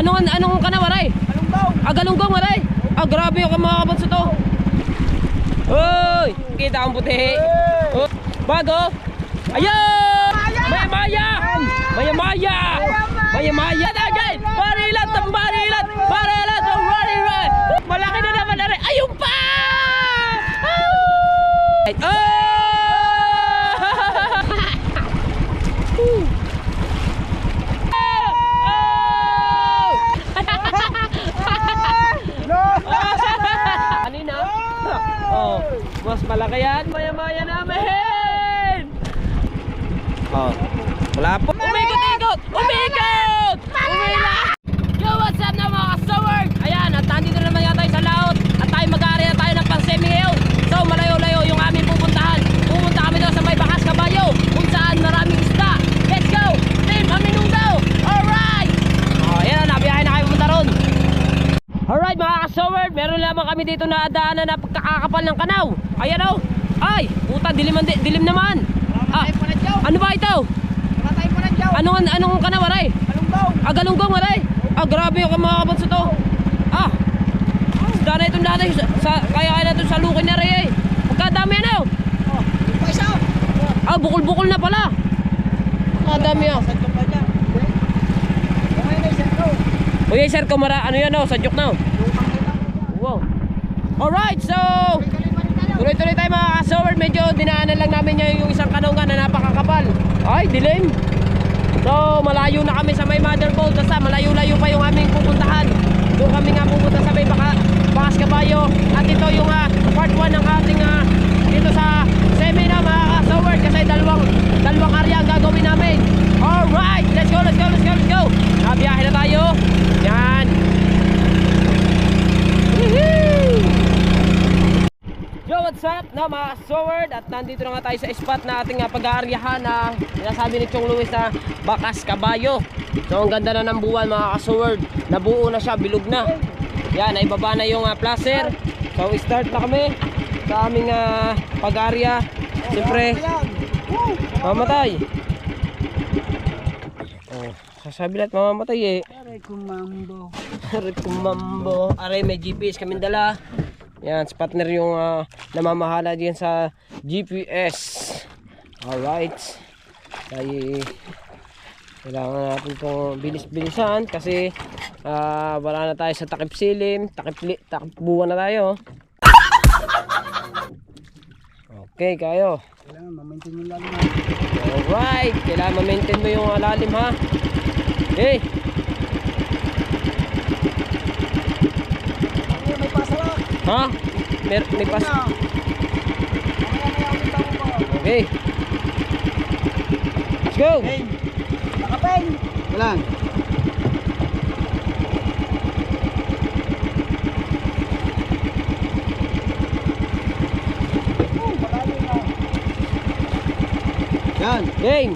Anong ka na, waray? Galunggong. Galunggong, waray. Grabe yung mga kabanso to. Uy, kita ang puti. Oh, bago. Ayun! Maya-maya! Maya-maya! Maya-maya! Tagay! Barilat! Barilat! Barilat! Barilat! Malaki na naman na rin. Ayun pa! Oh! Kanina? Oh, mas malaki yan. Maya-maya namin! Oh, wala po. Umikot-ikot! Umikot! Umikot! Yo, what's up na mga kasaward? Ayan, at nandito naman nga tayo sa laot. At tayo mag-aari na tayo ng pang-semi-hill. So, malayo-layo yung aming pupuntahan. Pupunta kami doon sa may Bakas Kabayo, kung saan maraming isda. Let's go! Team Aminundo! Alright! Oh, ayan na, nabiyahin na kayo pupunta ron. Alright mga kasaward, meron lamang kami dito na daanan na pagkakakapal ng kanaw. Ayan o. Ay, puta, dilim naman. Ano ba ito? Anong ka na, waray? Galunggong. Galunggong, waray. Grabe yung mga kabanso to. Dana itong dana. Kaya na ito sa lukin na rin eh. Pagkadami yan o. Isa. Bukol-bukol na pala. Pagkadami yan. Uy, sir, kumara, ano yan o? Sadyok na o. Wow. Alright, so tuloy-tuloy tayo mga kasaward. Medyo dinaanan lang namin yung isang kanungan na napakakapal. Ay, dilim. So, malayo na kami sa may motherboard. Basta malayo-layo pa yung aming pupuntahan. Doon kami nga pupunta sa may Bakas Kabayo. At ito yung part 1 ng ating dito sa semi na mga kasaward. Kasi dalawang area ang gagawin namin. Alright, let's go, let's go, let's go, let's go. Nabiyahe na tayo. Yan. Yo, what's up na mga kasaward? At nandito na nga tayo sa spot na ating pag-aaryahan na sinasabi ni Chong Luis na Bakas Kabayo. So ang ganda na ng buwan mga kasaward. Nabuo na siya, bilog na. Yan, naibaba na yung placer. So start na kami sa aming pag-aarya. Siyempre mamatay. Oh, sasabi lahat mamamatay eh. Aray kumambo. Aray kumambo. Aray, may GPS kami dala. Yan, si partner yung namamahala diyan sa GPS. Alright. Kaya kailangan natin itong bilis-bilisan kasi wala na tayo sa takip silim, takip buwan na tayo. Okay, kayo. Kailangan ma-maintain yung lalim. Alright, kailangan ma-maintain mo yung lalim ha. Okay. May pasala. Ha? May pas. Okay. Let's go. Nakapeng. Walang. Yan. Game.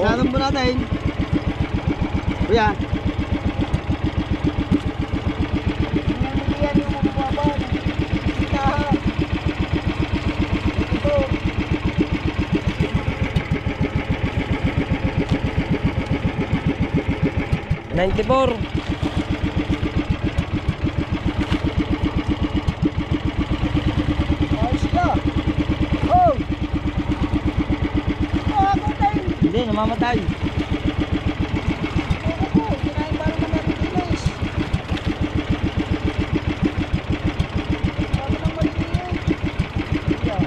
Sarang mo natin. Kuya. Yan yung mababaw. Ito. 94. Ayos ka. Oh. Ako tayo. Hindi, namamatay. Kinain parang na meron dinis. Parang nang maliliit. Yan.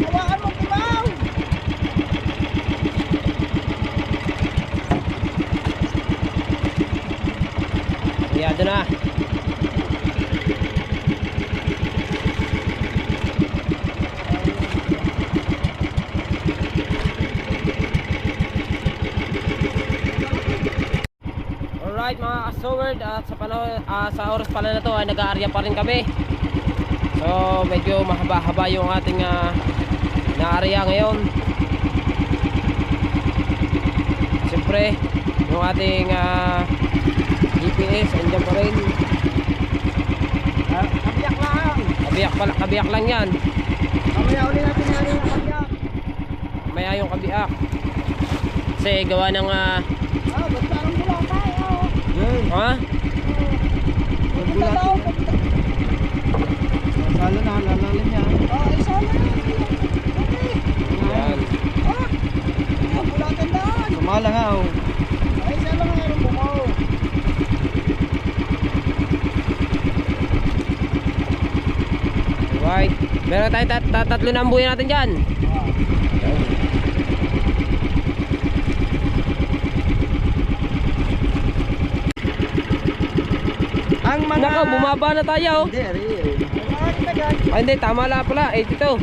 Hawakan mo, kumaw! Iyado na. Alright mga kasaward, at sa panahon, sa oras pala na to ay nag-aarya pa rin kami. So medyo mahaba-haba yung ating na-area ngayon. Siyempre yung ating Kabiyak pala, kabiyak lang yan. Mamaya uli natin yung kanya. Maya yung kabiyak. Kasi gawa ng Ba't parang mula tayo? Yun. ha? Pupunta daw. Salo na, lalalim yan. Isalo na. Yan. Bulatan daan. Sumala nga isalo nga rin bumaw. Right. Meron tayong tatlo na ang buhay natin dyan. Ang mga... Nako, bumaba na tayo. Hindi, Ay, hindi, tama lang pala, 82.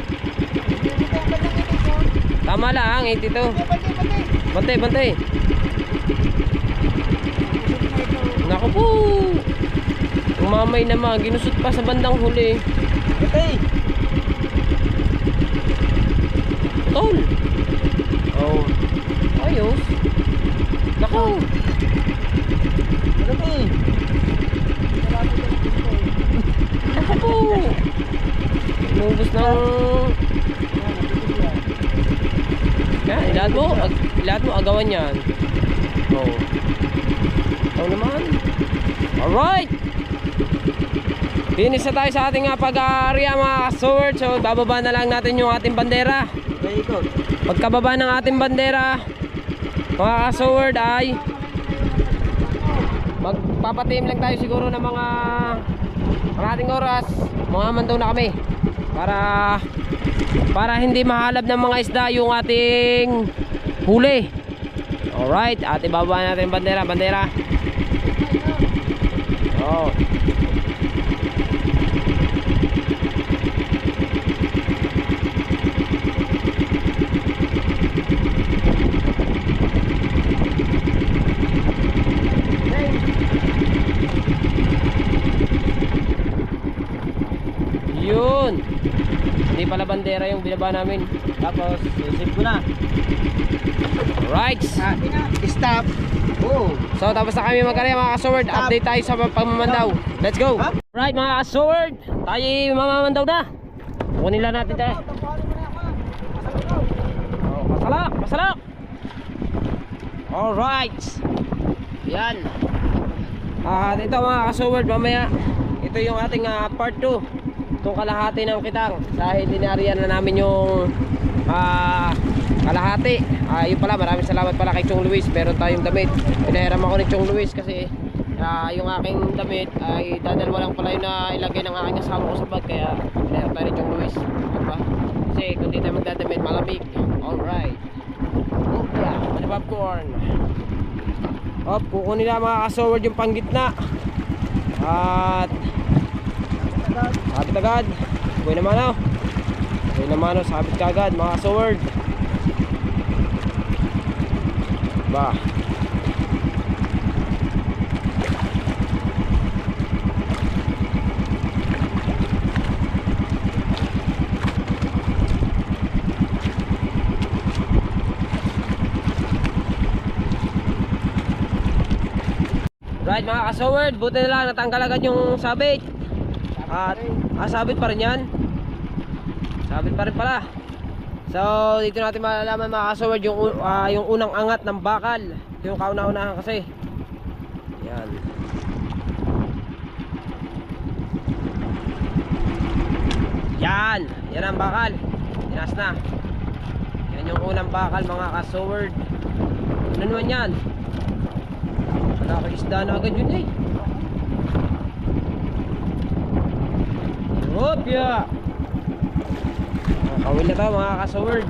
Tama lang, 82. Bantay, bantay. Nako po. Umamay naman, ginusot pa sa bandang huli. Bantay. Tol. Oh. Ayos. Nako. Bantay. Nako po. Inubos ng... Yan, lahat mo agawan yan. Oh. Ito naman. Alright. Finish na tayo sa ating pag-area mga ka-sword. So bababa na lang natin yung ating bandera. Pagkababa ng ating bandera mga ka-sword ay magpapatim lang tayo siguro ng mga kalahating oras. Mga mandaw na kami para hindi mahalab ng mga isda yung ating huli. Alright, at ibaba natin yung bandera. Oh. Yun. Hindi pala bandera yung binaba namin. Tapos, isip ko na. Alright. Stop. Oh. So tapos na kami magkarya mga ka-sword. Update tayo sa pagmamandaw. Let's go. Alright mga ka-sword, tayo mamamandaw na. Kunin lang natin tayo. Pasalak, pasalak. Alright. Yan. At ito mga ka-sword, mamaya ito yung ating part 2. Itong kalahati ng kitang. Dahil dinariyan na namin yung kalahati. Yun pala, maraming salamat pala kay Chong Luis. Meron tayong damit. Pinahiram ako ni Chong Luis kasi yung aking damit ay dadalwa lang pala yung na ilagay ng aking kasama ko sa bag. Kaya pinahiram tayo ni Chong Luis, diba? Kasi kung di tayo magdadamit, malamig. Alright. Opla, ano popcorn. Kukunin nila mga ka-sword yung panggitna. At sabit agad. Buhay naman Buhay naman sabit ka agad mga ka-sword. Ba. Right mga ka-sword, buti na lang natanggal agad yung sabit. At sabit pa rin yan. Sabit pa rin pala. So dito natin malalaman mga ka-sword yung unang angat ng bakal. Yung kauna-unahan kasi. Yan. Yan ang bakal. Tinas na. Yan yung unang bakal mga ka-sword. Ano naman yan? Nakaisda na agad yun Hopya. Kawil na tayo mga ka-sword.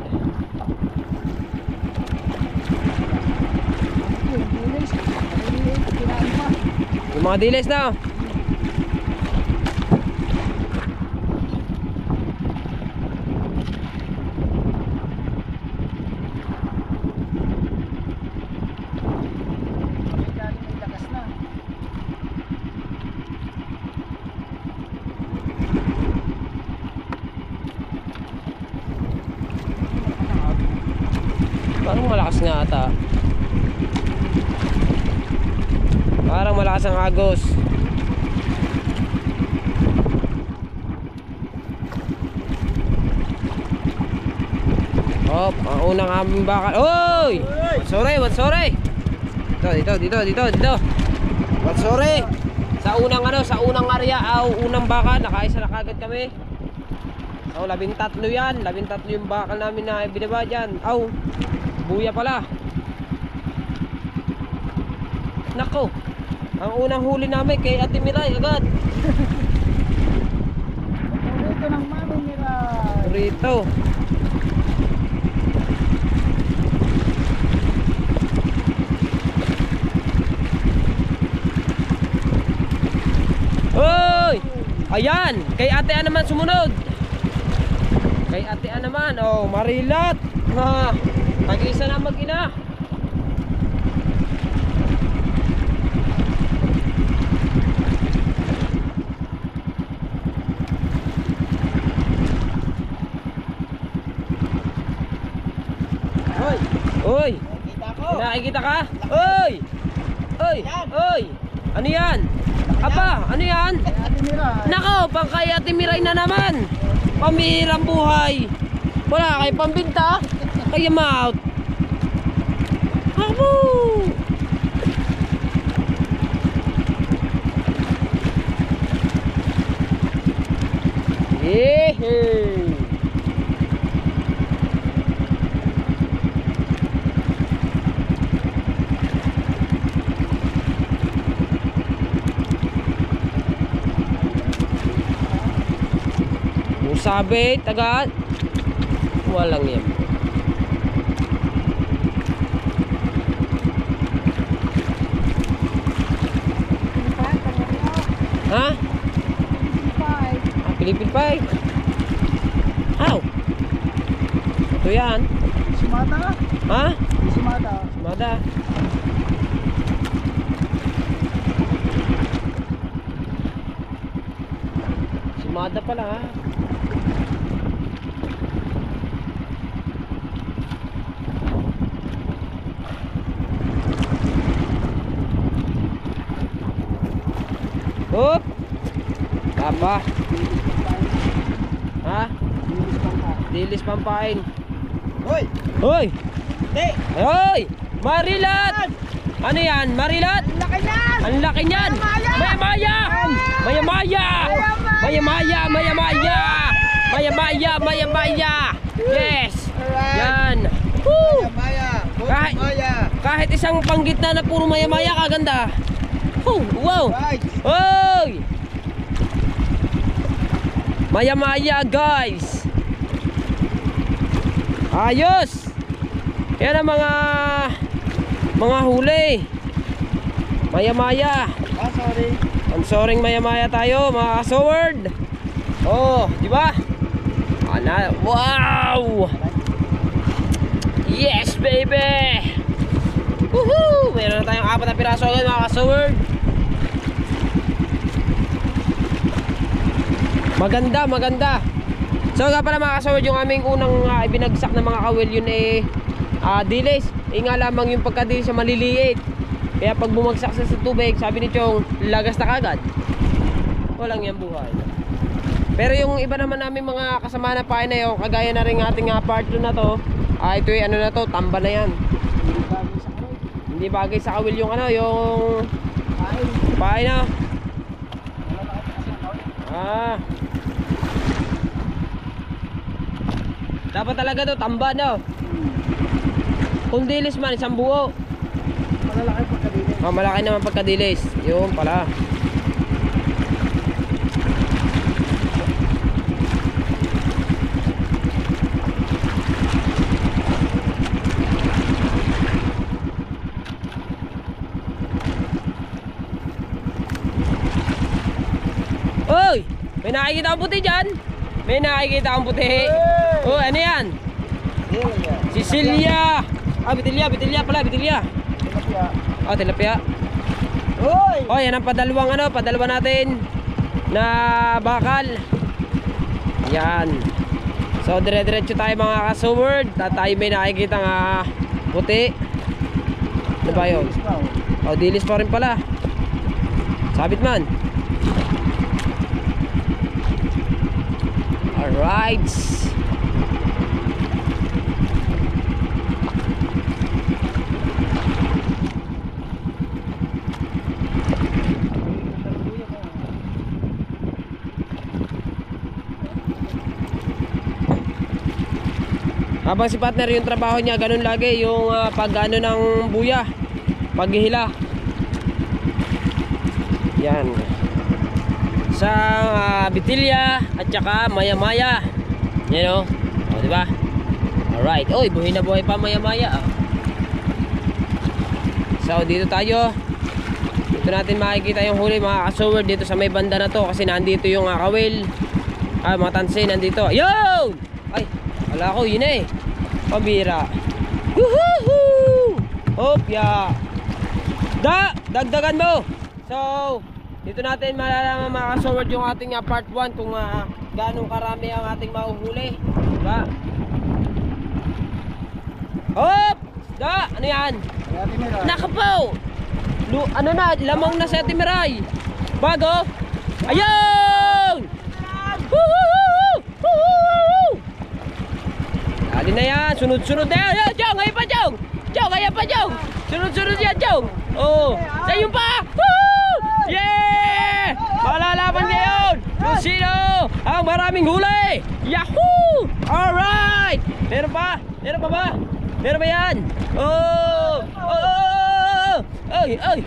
Yung mga diles na parang malakas nga ata. Parang malakas ang agos. Oh, ang unang aming bakal. Oy! What's sorry? Dito. What's sorry? Sa unang area, unang bakal, nakaisa na kagad kami. So, 13 yan. 13 yung bakal namin na binaba dyan. Buya pala. Nako. Ang unang huli namin kay Ate Miray agad. Ito ng mami nila. Rito. Hoy! Ayan, kay Ate Ann naman sumunod. Kay Ate Ann naman, marilat. Ha, tag-isa na mag-ina. Oy! Kita ko. Nakikita ka? Oy! Ano yan? Aba, ano yan? Ate Mira. Nako, pang kay Ate Miray na naman. Pamirang buhay. Wala kay pambinta. Kaya maut. Abo! Yehey! Sabit, agad. Walang yan. Ha? Philippine 5. Aw. Ito yan. Sumata? Ha? Sumata. Sumada. Sumada pala ha. Hop! Tapa. Ha? Dilis pampain. Hoy! Hoy! Hindi! Hoy! Marilat! Ano yan? Marilat? Ang laki niyan! Ang laki niyan! Maya-maya! Maya-maya! Maya-maya! Maya-maya! Maya-maya! Maya-maya! Yes! Yan! Woo! Maya! Maya! Kahit isang panggitna na puro maya-maya, kaganda. Wow! Right! Hoy! Maya-maya guys! Ayos! Yan ang mga huli. Maya-maya. Sorry. Ang soring maya-maya tayo mga kasoward. Di ba? Wow! Yes baby! Woohoo! Meron na tayong 4 na piraso agad mga kasoward. Maganda. So nga pala mga kasawad, yung aming unang ibinagsak na mga kawil yun dilis. Nga lamang yung pagkadilis siya maliliit. Kaya pag bumagsak sa tubig, sabi ni Chong, lagas na kagad. Walang yan buhay. Pero yung iba naman namin mga kasama na pain na yun, kagaya na rin ating part 2 na to, ito yung na to, tamba na yan. Hindi bagay sa kawil yung yung pain na. Dapat talaga to tamba no. Kung dilis man isang buo. Malalaki pagkadilis. Malaki naman pagkadilis. Yun pala. Oy! May nakikita akong puti dyan. May nakikita akong puti. Ano yan? Sicilia. Bitilya pala, bitilya. Tilapia. Yan ang padalwa natin na bakal. Yan. So dire-diretso tayo mga kasoward. Tayo may nakikita nga puti. Ano ba yun? Dilis pa rin pala. Sabit man. Alright. Habang si partner yung trabaho niya, ganun lagi yung pag ano ng buya, paghihila. Yan. Sa bitilya at saka maya-maya. Yan o. O, diba? Alright. Oy, buhay na buhay pa maya-maya. So, dito tayo. Dito natin makikita yung huli mga kasoward dito sa may banda na to. Kasi nandito yung kawil. Mga tansin nandito. Ayun! Ay, wala ko. Yun eh. Pabira. Woohoo! Hopya! Dagdagan mo! So, dito natin malalaman mga kasoward yung ating part 1 kung gaano karami ang ating mahuhuli. Diba? Hop! Da! Ano yan? Nakapo! Ano na? Lamang na sa Timiray. Bago? Ayun! Woohoo! Woohoo! Dali na yan. Sunod-sunod na yan. Jong! Ngayon pa, Jong! Jong! Ngayon pa, Jong! Sunod-sunod yan, Jong! Oh! Sa iyo pa! Woohoo! Yeah! Malalaman ngayon kung sino ang maraming huli! Yahoo! Alright! Meron pa? Meron pa ba? Meron ba yan? Oh! Oh! Oh! Ay! Ay!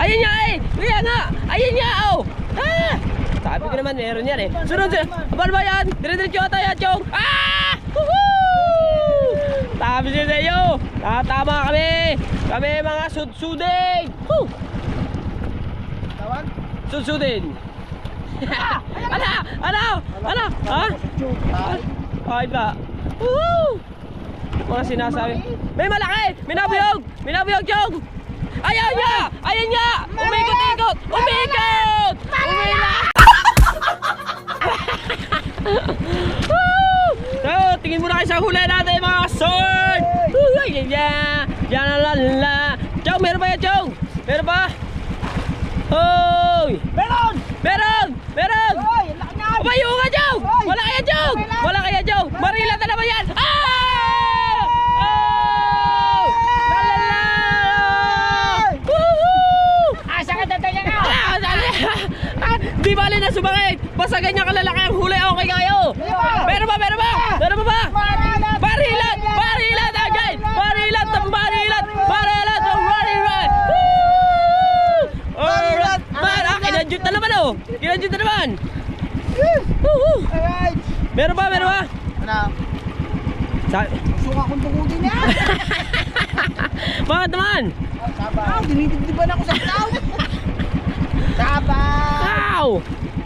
Ayun nga eh! Ayan nga! Ayun nga oh! Ah! Sabi ko naman meron yan eh. Sunod! Abal ba yan? Dire-diretso ata yan, Chong! Ah! Woohoo! Sabi siya sa iyo! Tama kami! Kami mga sudsudin! Woo! Tawag? Sudsudin! Ano? Ano? Ano? Ha? Ay ba? Woohoo! Mga sinasabi. May malaki! May nabiyog! May nabiyog, Chong! Ayan nga! Ayan nga! Umikot-ikot! Umikot! Umikot! So, tingin muna kayo sa huli natin mga sword! Yan la. Chong, meron ba yan, Chong? Meron ba? Hoy! Meron! Meron! Meron! Hoy! Ang laki niyan! Umayo ka, Chong! Wala kaya, Chong! Wala kaya, Chong! Marila na naman yan! Ah! Oh! Lalala! Woohoo! Asa ka tataya nga? Di bali na sumangit! Basta ganyan kalalaki ang huli, okay kayo! Meron ba? Meron ba? Meron ba ba? Barilat! Barilat agad! Barilat! Barilat! Barilat! Barilat! Woo! Alright! Man! Kinanjut na naman oh! Kinanjut na naman! Woohoo! Alright! Meron ba? Meron ba? Ano? Suka kong tungudin niya! Bakit naman? Sabaw! Dinidibdiban ako sa tao! Sabaw! Wow!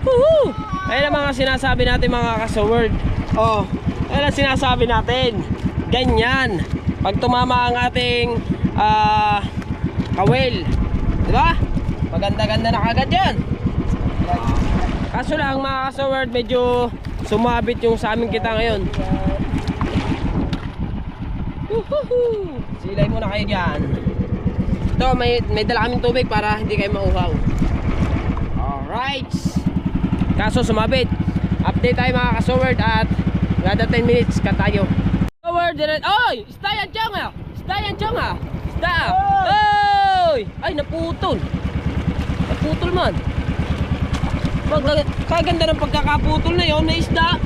Woohoo! Ayun ang mga sinasabi natin mga kasoword. Oh, ayun ang sinasabi natin. Ganyan. Pag tumama ang ating kawil. Diba? Maganda-ganda na kagad yan. Kaso lang mga kasoword, medyo sumabit yung sa aming kita ngayon. Woohoo! Silay muna kayo dyan. Ito, may dala kaming tubig para hindi kayo mauhaw. Alright. Kaso sumabit. Update tayo mga kasoword at kada 10 minutes ka tayo. Kasoword, oy! Isda yan, Chong ah! Isda yan, Chong ah! Isda ah! Oy! Ay, naputol. Naputol man. Kaganda ng pagkakaputol na yun, may isda.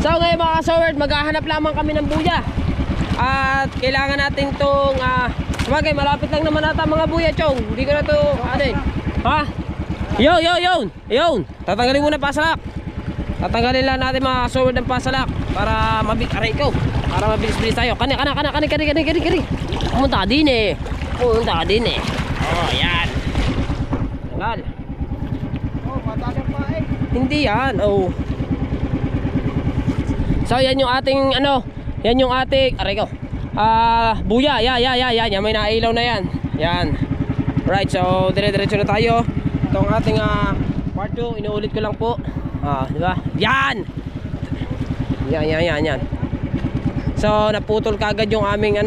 So ngayon mga kasoword, maghahanap lamang kami ng buya. At kailangan natin tong sabagay, malapit lang naman ata mga buya, Chong. Hindi ko na to, ano eh. Ha? Yun. Tatanggalin muna pasalak. Tatanggalin lang natin mga kasoword ng pasalak para para mabilis-bilis tayo. Kani. Pumunta ka din eh. Oh, yan. Tanggal. Oh, matalang pa eh. Hindi yan. Oh. So yan yung ating yan yung ating buya. Yan, may nailaw na yan. Yan. Right, so dire-diretso na tayo. Itong ating part 2, inuulit ko lang po. Di ba? Yan. So naputol kagad yung aming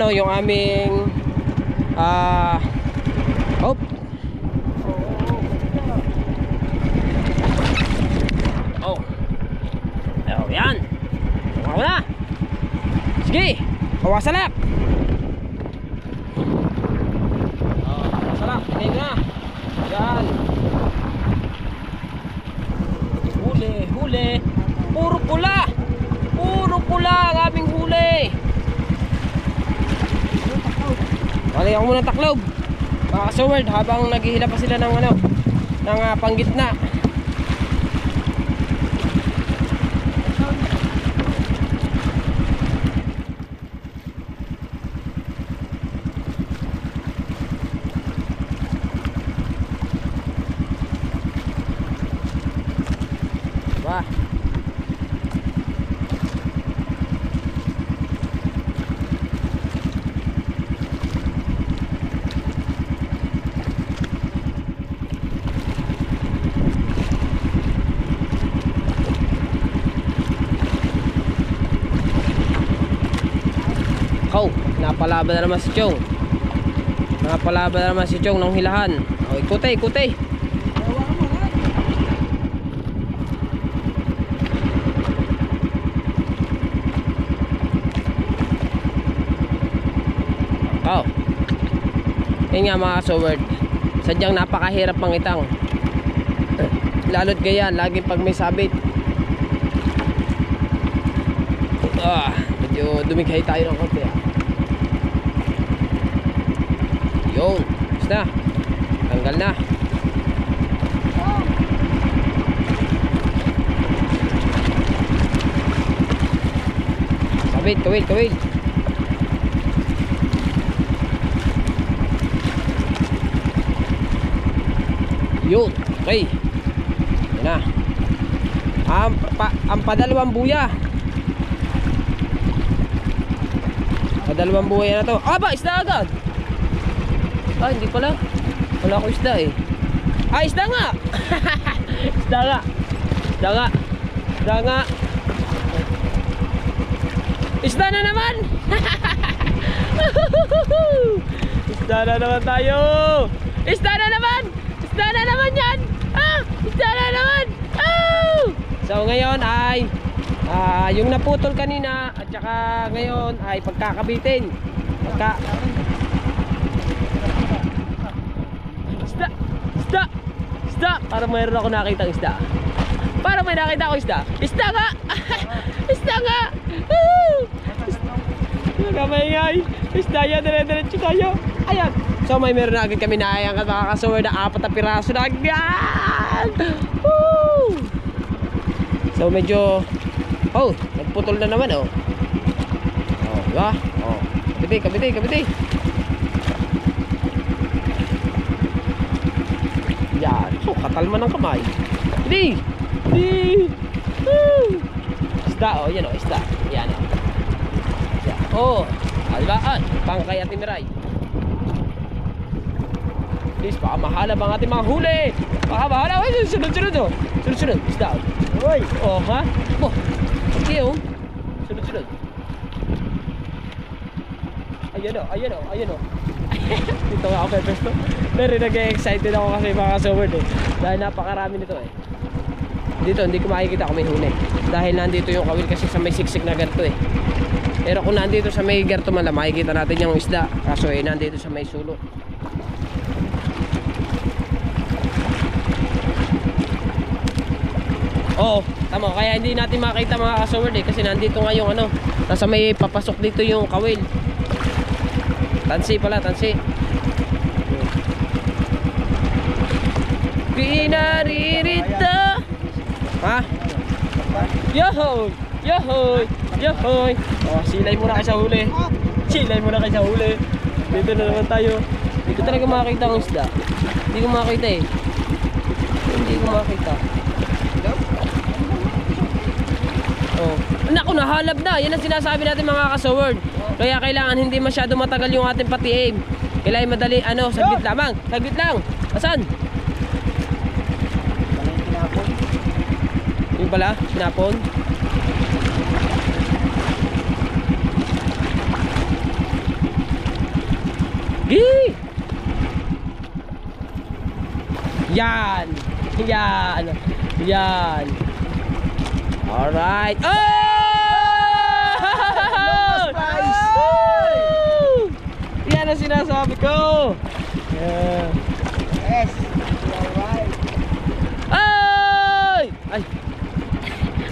hop. Oh. Yan. Ako na. Sige. Kawasalak. Kawasalak. Tingin na. Yan. Huli. Puro pula. Lagyan ko muna ng taklob mga kasaward habang naghihila pa sila ng ano, ng panggitna. Wah. Napalaban na naman si Chong. Napalaban na naman si Chong ng hilahan. O, ikuti, ikuti. Oh. Yun nga mga kasaward, sadyang napakahirap mangitang. Lalo't ganyan, lagi pag may sabit. Medyo dumighay tayo ng konti. Yun, basta tanggal na. Kawit, kawit, kawit. Yun, okay. Yan na. Ang padalawang buya. Padalawang buya na to. Aba, isda agad. Ah, hindi pala. Wala ako isda eh. Ah, isda nga. Isda nga. Isda nga. Isda nga. Isda na naman. Isda na naman tayo. Isda na naman. Isda na naman yan. Ah, isda na naman. Oh! So ngayon ay yung naputol kanina at saka ngayon ay pagkakabitin. Isda! Parang mayroon ako nakita ng isda. Parang may nakita ako isda. Isda nga! Isda nga! Nagamaingay. Isda yan, dire-diretso tayo. Ayan. So may meron na agad kami na ayang makakasawar na 4 na piraso na agad. Woo! So medyo nagputol na naman oh. Oh, diba? Oh. Kabiti. Yan. So, katalma ng kamay. Hindi. Isda, oh. Yan, oh. Isda. Yan, oh. Yan. Oh. Diba? Pangkay at timiray. Please, baka mahalap ang ating mga huli. Baka mahalap. Ay, sunod, oh. Sunod. Isda, oh. Oy. Oh, ha? Oh. Okay, oh. Sunod. Ayan, oh. Dito nga ako pepesto. Pero nag-excited ako kasi mga kasaward eh. Dahil napakarami nito eh. Dito hindi ko makikita kung may huli. Dahil nandito yung kawil kasi sa may siksik na garto eh. Pero kung nandito sa may garto man lang, makikita natin yung isda. Kaso eh nandito sa may sulok. Oo, tama. Kaya hindi natin makita mga kasaward eh. Kasi nandito nga yung ano, nasa may papasok dito yung kawil. Tansi pala, tansi. Pinaririto. Ha? Yohoy! Oh, silay muna kayo sa huli. Dito na naman tayo. Hindi ko talaga makakita ang isda. Hindi ko makakita eh. Oh. Naku, nahalab na. Yan ang sinasabi natin mga kasaward. Kaya kailangan hindi masyado matagal yung ating pati-aim. Kailangan madali, saglit lamang. Saglit lang. Asan? Yung pala, sinapon. Gii! Yan! Alright. Oh! Yan ang sinasabi ko. Yeah. Yes. Alright. Ay!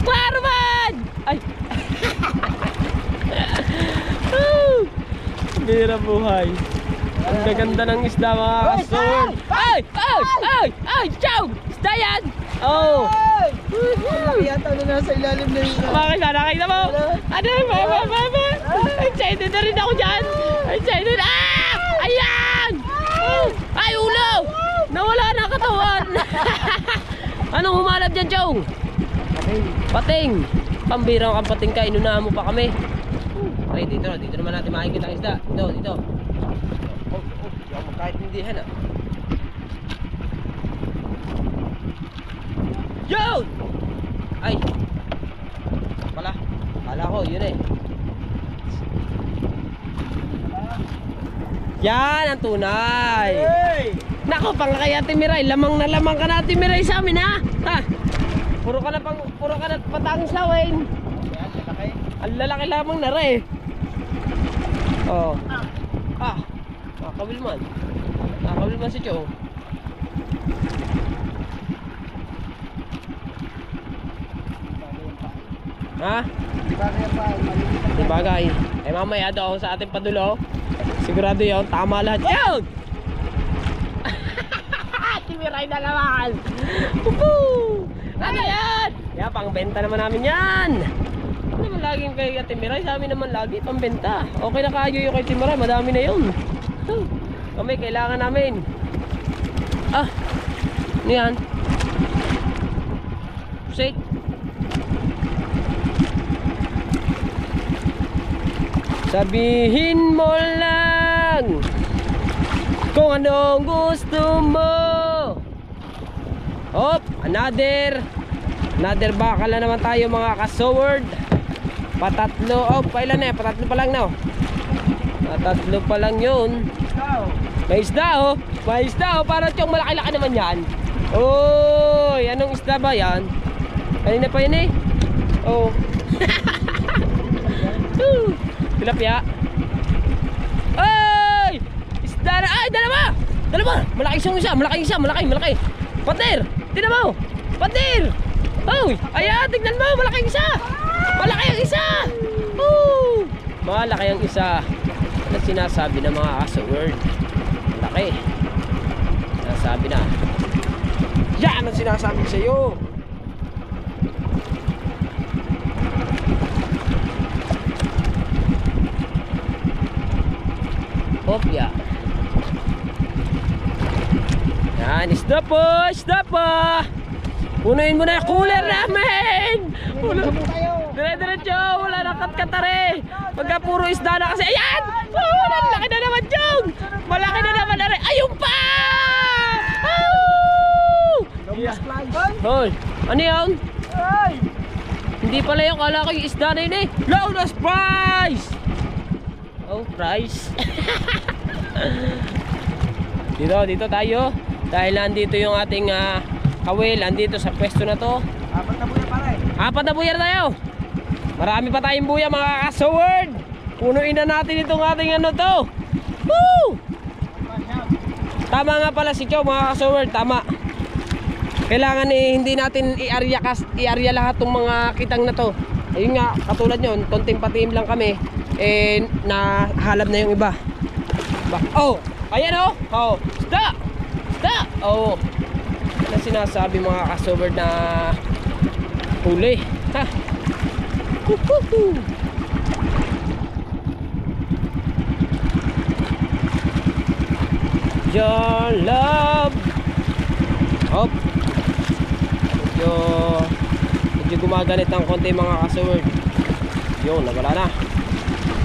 Klaro man! Ay! Bira buhay. Ganda-ganda ng isda mga kasaward. Ay! Ay! Ay! Ay! Chow! Isda yan! Oh! Malaki yata na nasa ilalim na yun. Nakita mo? Ano? Excited na rin ako dyan! Excited! Ah! Ayan! Ay! Ulo! Nawala na ang katawan! Anong humalap dyan, Chow? Pating! Pambirang kang pating ka, inunahan mo pa kami. Ay, dito naman natin makikita ang isda. Dito. Kahit hindi yan ah. Yun! Ay! Pala, kala ko, yun eh. Yan ang tunay! Nako, pang kay Ate Miray, lamang na lamang ka na Ate Miray sa amin ha! Ha? Puro ka na patang sawin. Ang lalaki lamang na rin. Oh. Nakakawil man si Chow. Ha? Di bagay. Eh mamaya daw sa ating padulo. Sigurado yun, tama lahat. Yun! Timiray na naman. Ano yan? Kaya pangbenta naman namin yan. Ano naman laging kay Timiray? Sa amin naman lagi pambenta. Okay na kayo yung kay Timiray, madami na yun. Kami kailangan namin. Ano yan? Pusik. Sabihin mo lang kung anong gusto mo. Hop, another bakal na naman tayo mga kasaward. Patatlo, pailan na yan? Patatlo pa lang na Patatlo pa lang yun. May isda parang tiyong malaki-laki naman yan. Oy, anong isda ba yan? Kanina pa yun eh. Oh. Tilapia. Ay! Isda na! Ay! Dalawa! Malaki. Patir! Tignan mo! Patir! Uy! Ayan! Tignan mo! Malaki ang isa! Malaki ang isa. Ano sinasabi ng mga kasaward? Malaki. Sinasabi na. Yan ang sinasabi sa'yo! Opya. Yan, isda po. Punuin mo na yung cooler namin. Dire-diretso, wala na kat-katare. Pagka puro isda na kasi. Ayan! Malaki na naman, Jong! Malaki na naman na rin. Ayun pa! Hoy, ano yun? Hindi pala yung kala ko yung isda na yun eh. Lowness price! Oh, price. Dito tayo. Dahil nandito yung ating kawil, andito sa pwesto na to. 4 na buya pare. 4 na buya tayo. Marami pa tayong buya mga kasaward. Punuin na natin itong ating ano to. Woo! Tama nga pala si Chow mga kasaward, tama. Kailangan hindi natin i-area lahat ng mga kitang na to. Ayun nga, katulad nyon, konting patim lang kami. Nahalab na yung iba. Ayan isda! Ano sinasabi mga kasaward na huli? Ha? Your love. Medyo gumaganit ng konti mga kasaward. Yun, nawala na.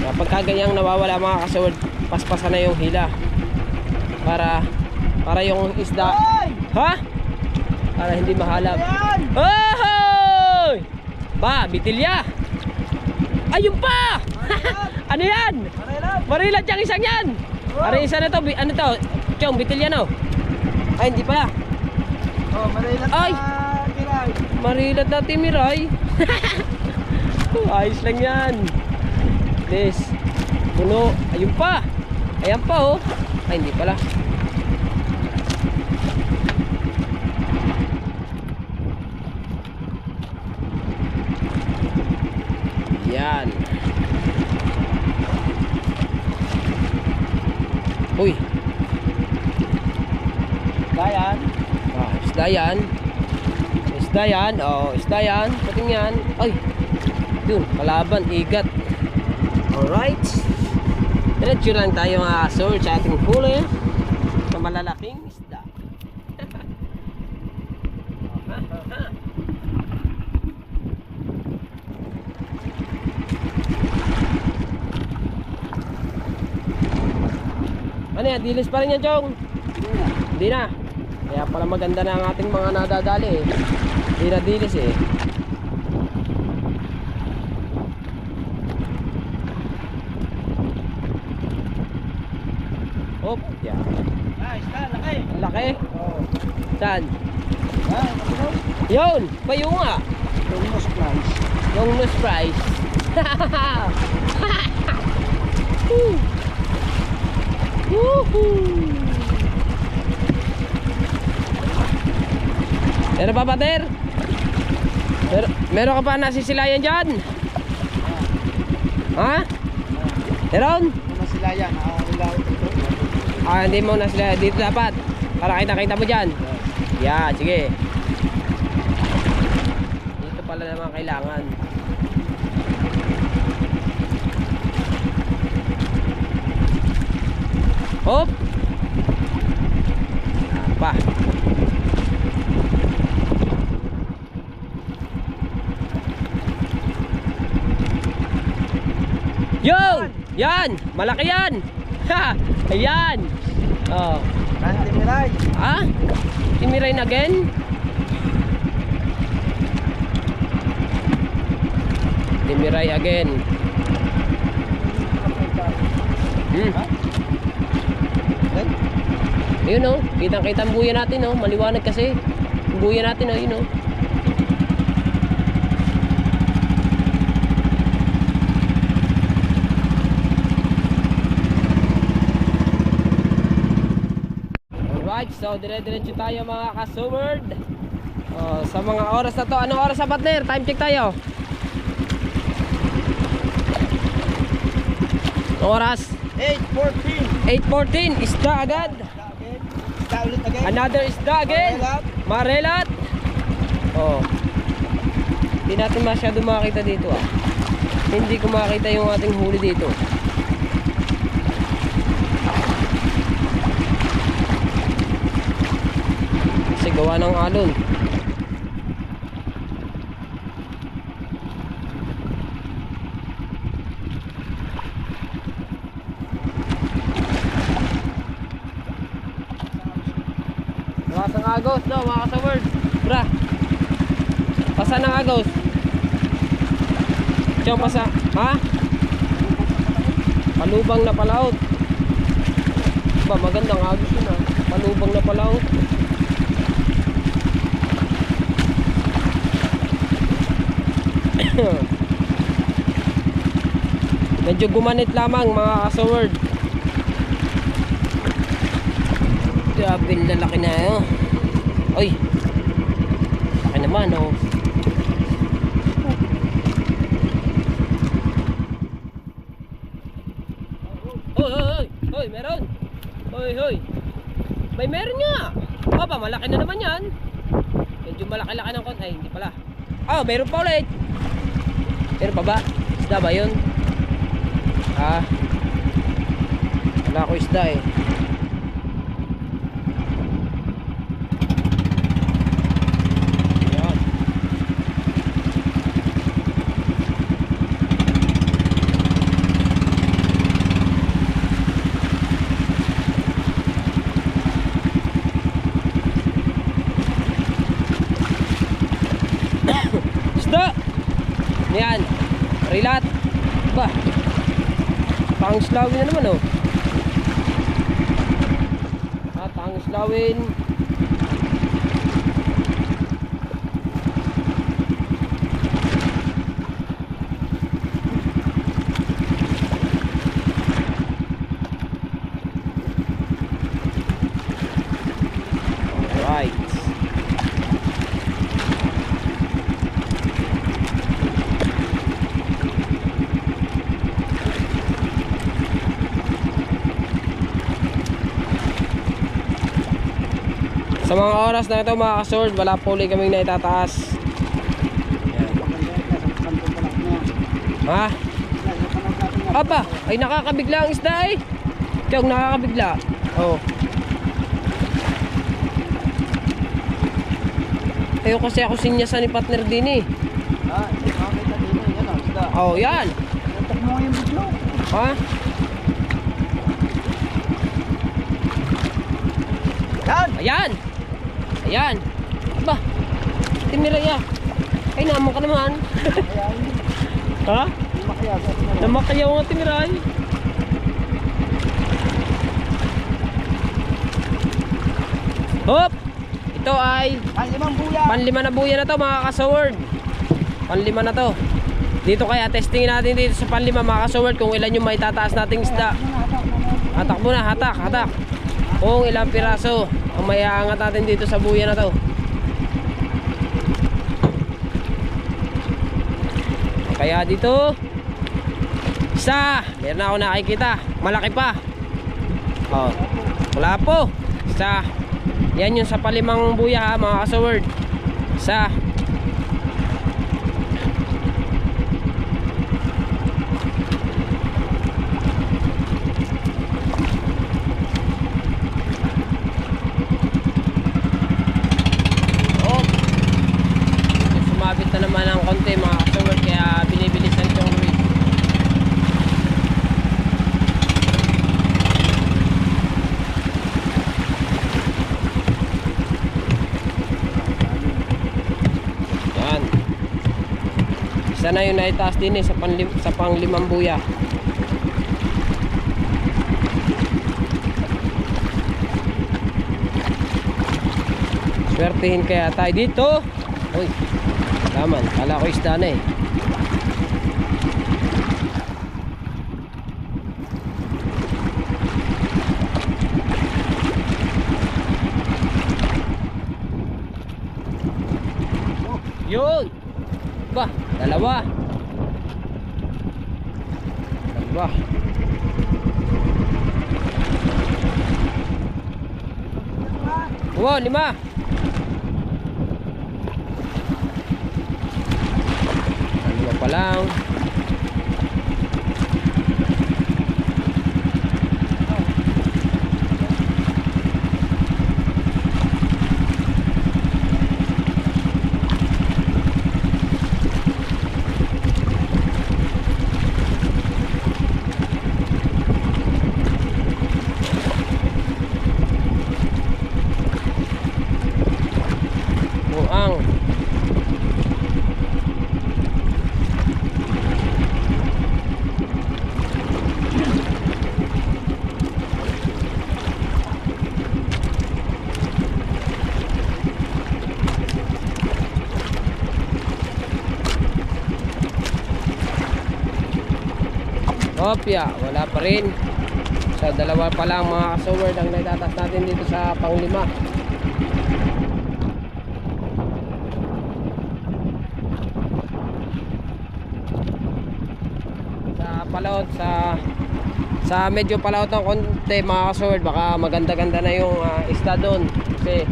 Kapag kaganyang nawawala mga kasaward, paspasan na yung hila para yung isda para hindi mahalap. Bitilya. Ayun pa. Ano yan? Marilat yung isang yan. Ano isa na to? Ano to? Chong, bitilya no? Ay, hindi pala. Marilat na Miray. Marilat na Timiray. Ayos lang yan. Please. Puno. Ayun pa. Ayan pa Ay, hindi pala. Yan. Uy, Isda yan. Isda yan. Isda yan. Isda yan. Pating yan. Ay. Yun. Kalaban. Igat. Alright. Diretso lang tayo mga kasaward sa ating huli. Sa malalaking isda. Ano yan? Dilis pa rin yan, Chong? Hindi na. Kaya pala maganda na ang ating mga nadadali eh. Hindi na dilis eh. Hop, yan. Isda, laki. Ang laki. Oo. Saan? Ano? Yun! Bayo nga. Yung nose flies. Yung nose fries. Woo! Woohoo! Meron pa, Pater? Meron ka pa nasisilayan dyan? Ha? Meron? Ano sila yan? Hindi mo nasisilayan. Dito dapat. Para kita-kita mo dyan. Yeah, sige. Dito pala naman kailangan. Hop! Pa. Yun! Yan! Malaki yan! Ha! Ayan! Oh. Timiray. Ha? Timirain again? Timiray again. Yun o, kitang-kita ang buya natin o, maliwanag kasi. Ang buya natin o, yun o. Alright, so dire-diretso tayo mga kasaward. Sa mga oras na to, anong oras na, partner? Time check tayo. Oras 8:14. 8:14, isda agad. Isda ulit again. Another isda again. Marelat. Oh. Hindi natin masyado makita dito ah. Hindi ko makita yung ating huli dito. Kasi gawa ng alon. Pasang agos no mga kasaward. Bra. Pasa ng agos. Tiyo pasa. Ha? Palubang na palaot. Ba magandang agos yun ah. Palubang na palaot. Medyo gumanit lamang mga kasaward. Grabe na laki na yun. Oy. Laki naman oh. Hoy, meron. Hoy. May meron nga. Papa, malaki na naman yan. Medyo malaki-laki ng konti. Ay, hindi pala. Meron pa ulit. Meron pa ba? Isda ba yun? Wala ko isda eh. Yan, relat. Ba, pangslawin na naman oh. Pangslawin. Alright. Sa mga oras na ito mga ka-sword, wala po ulit kaming naitataas. Ha? Aba, ay nakakabigla ang isda eh. Ikaw nakakabigla. Oh. Ayaw kasi ako sinyasan ni partner din eh. Nakakita din eh. Yan o, isda. Oh, yan. Tutok mo yung biglo. Ha? Yan! Ayan. Ayan. Aba, timiraya. Ay, naman ka naman. Kaya yun. Ha? Yung makiyas. Namakayaw nga timiray. Hop! Ito ay Ay, 5 buya. panlima na buya na to mga ka-sword. Panlima na to. Dito kaya testingin natin dito sa panlima mga ka-sword kung ilan yung may tataas nating isda. Hatak muna, hatak, hatak. Kung ilang piraso ang may aangat natin dito sa buya na to. Kaya dito isa, meron na ako nakikita. Malaki pa. Oh, wala po. Isa. Yan yung sa palimang buya ha mga ka-sword. Isa. Oh. Sumabit na naman ng konti mga ka-sword kaya binibilisan itong rate. Isa na yung naitaas din eh sa panglimang buya. Swertihin kaya tayo dito. Uy, laman, kala ko isda na eh. Yun! Ba, dalawa. Dalawa. Wow, 5. Dalawa pa lang. Buang. Opya, wala pa rin. So dalawa pa lang mga ka-sword ang naitatas natin dito sa panglima. Sa palaot sa medyo palaot ng konti mga ka-sword, baka maganda-ganda na yung isda doon kasi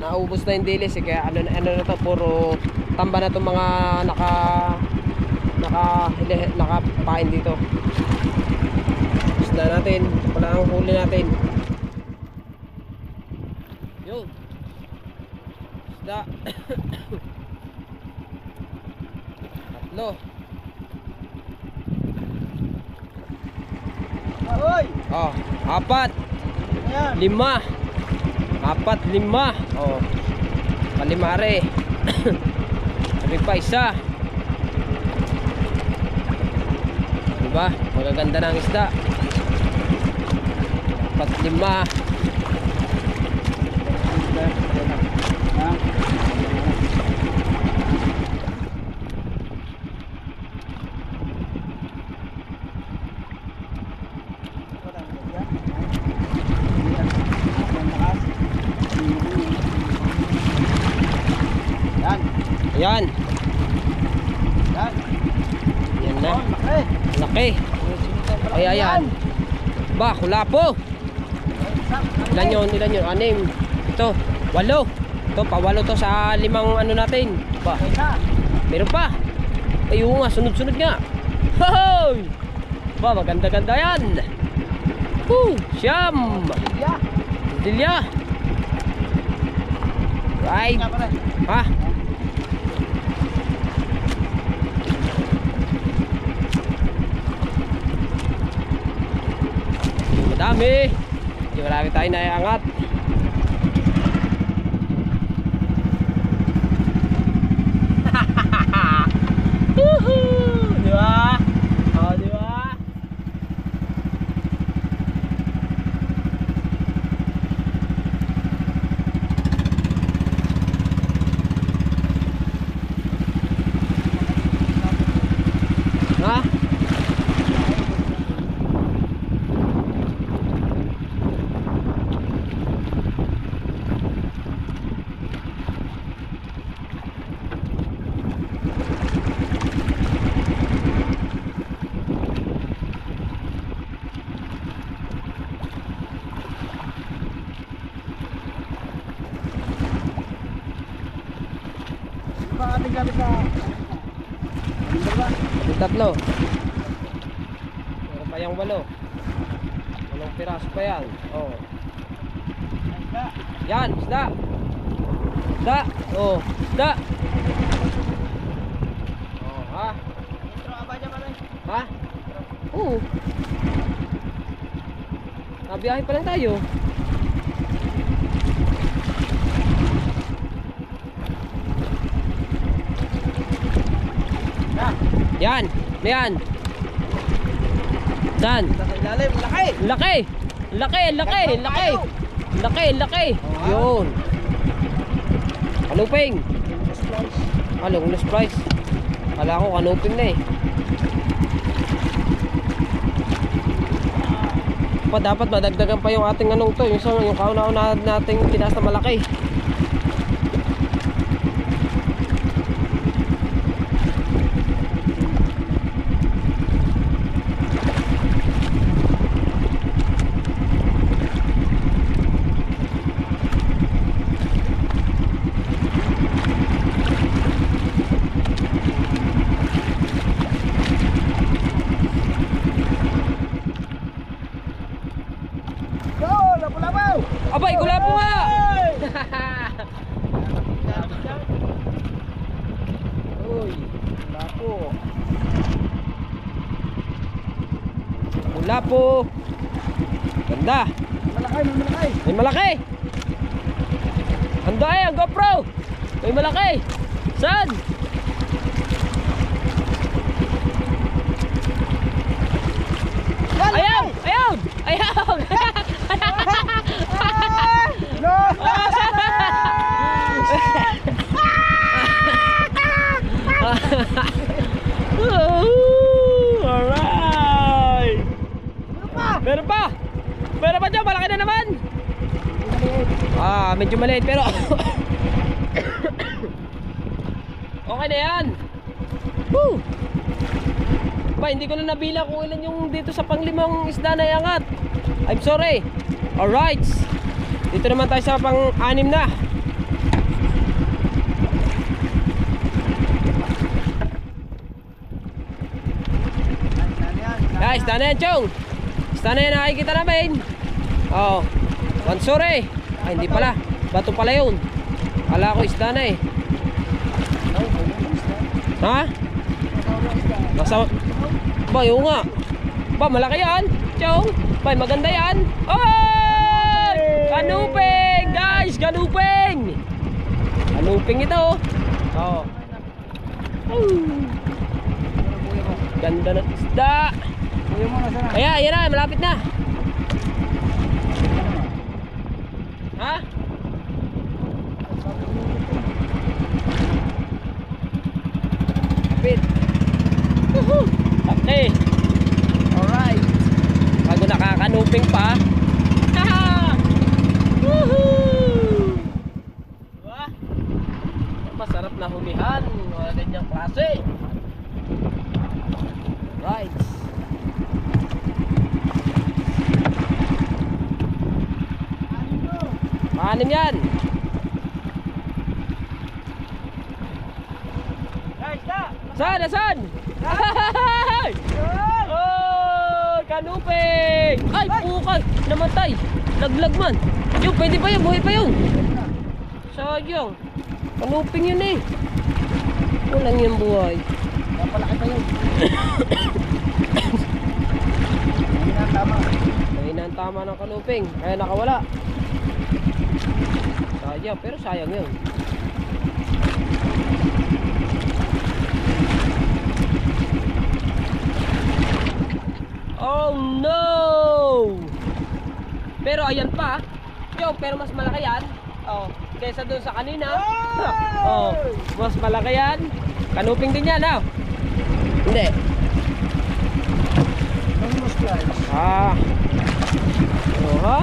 naubos na yung dilis eh, kaya ano na to, puro tamba na itong mga nakapain dito. Isda natin, pala ang huli natin. Yun, isda. Tatlo. Hoy! Oh, 4. Ayan. 5. 4, 5. Oh, palimare. Sabi pa isa. Diba? Magaganda ng isda. 4, 5. Yan. Yan. Yan na. Oh, laki. Laki. Ay, ayan. Ba, kulapo. Ilan yun? Ilan yun? 6. Ito, 8. Ito, pa-8 to sa 5 ano natin. Ba? Meron pa. Ayun nga, sunod-sunod nga. Hoy! Ba, maganda-ganda yan. Siyam. Dilya. Right. Ha? Madami. Hindi marami tayo naiangat. Di ba? Oh, di ba? Ha? Ating gamit na. Yung 3. Meron pa yung 8. 8 piraso pa yan. Oh. Yan, isda. Isda. Oh, isda. Oh, ha? Ha? Oo. Nabiyahe pa lang tayo. Yan, yan. Dan. Ilalim, laki. Laki. Laki, laki, laki. Laki, laki. Yun. Kanuping. Long price. Kala ko kanuping na eh. Pa dapat madagdagan pa yung ating anong to, yung kauna-una nating tinaas na malaki. Abay, gula po nga! Uy, gula po. Gula po. Ganda. Malaki, malaki. May malaki. Handa eh, ang GoPro. May malaki. Saan? Ayaw! Ayaw! Ayaw! No! Alright! Meron pa! Meron pa dyan, malaki na naman! Ah, medyo maliit pero okay na yan! Woo! Ba, hindi ko na nabilang kung ilan yung dito sa pang-5 isda na iangat. I'm sorry. Alright. Dito naman tayo sa pang-6 na. Guys, isda na yan, Chong. Isda na yan nakikita namin. Oh, sorry. Ay, hindi pala. Bato pala yun. Kala ko isda na eh. Ha? Nasa... Ba, yun nga. Ba, malaki yan. Chong. Ba, maganda yan. Oh! Kanuping! Guys, kanuping! Kanuping ito. Oh. Ganda ng isda. Kaya, yan na. Malapit na. Ha? Lapit. Okay. Alright. Bago nakakanuping pa. Woohoo! Diba? Masarap na humihan. Wala ganyang klase. Right. Anim yan. Guys, na! Saan? Saan? Ay! Oh, kanuping! Ay, pukan! Namatay! Laglag man! Yun, pwede pa yun, buhay pa yun! Sayang! Kanuping yun eh! Walang yung buhay. Napalaki pa yun. Hindi na tama. Mahina ang tama ng kanuping, kaya nakawala. Sayang, pero sayang yun. Oh no! Pero ayan pa. Yo, pero mas malaki yan. Oh, kaysa doon sa kanina. Oh, mas malaki yan. Kanuping din yan, ah. Hindi. Ang mas guys. Ah. Oh, ha?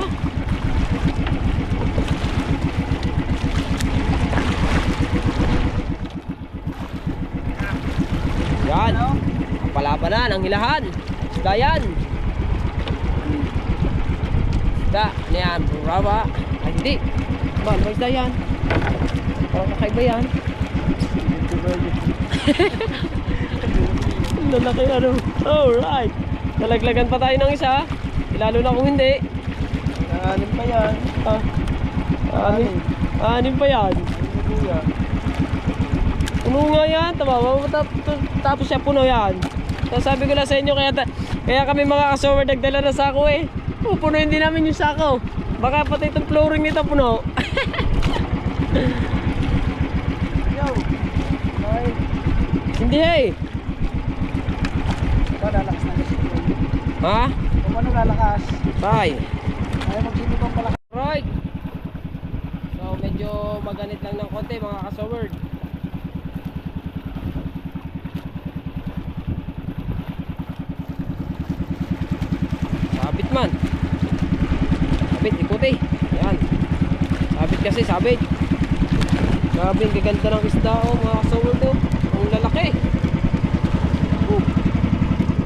Yan. Palabanan ang hilahan. Isda yan. Isda. Ano yan? Brava. Ay, hindi. Ba, ano isda yan? Parang kakaiba yan. Lalaki ano. Alright. Nalaglagan pa tayo ng isa. Lalo na kung hindi. Anim pa yan. Anim pa yan. Kuya. Puno nga yan. Tapos siya puno yan. So, sabi ko na sa inyo, kaya kami mga kasower nagdala na sako eh. Pupunuin din namin yung sako. Baka pati itong flooring nito puno. Yo. Ay. Hindi eh. Ikaw lalakas na kasi. Ha? Kung ano lalakas. Tay. Ayaw magsinipang pala. Right. So medyo maganit lang ng konti mga kasower. Sabit man. Sabit, ikuti. Yan. Sabit kasi, sabit. Grabe, ang gaganda ng isda oh, mga kasower to. Ang lalaki.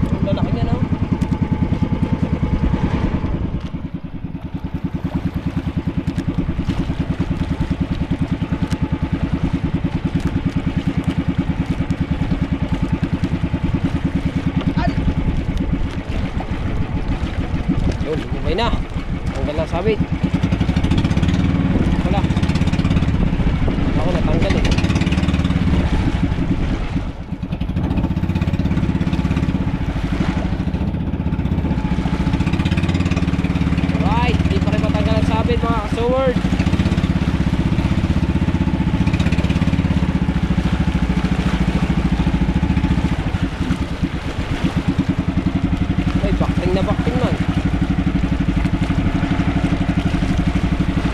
Ang lalaki niya no. Yun, okay na. Tanggal na sabit. Wala. Ako natanggal eh. Alright, di pa rin matanggal ang sabit mga kasoward. Ay, bakting na bakting man.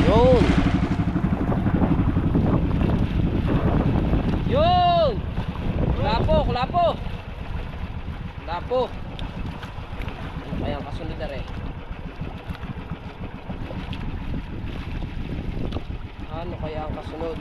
Yun. Yun. Kulapo, kulapo. Kulapo. Ano kaya ang kasunod na rin? Ano kaya ang kasunod?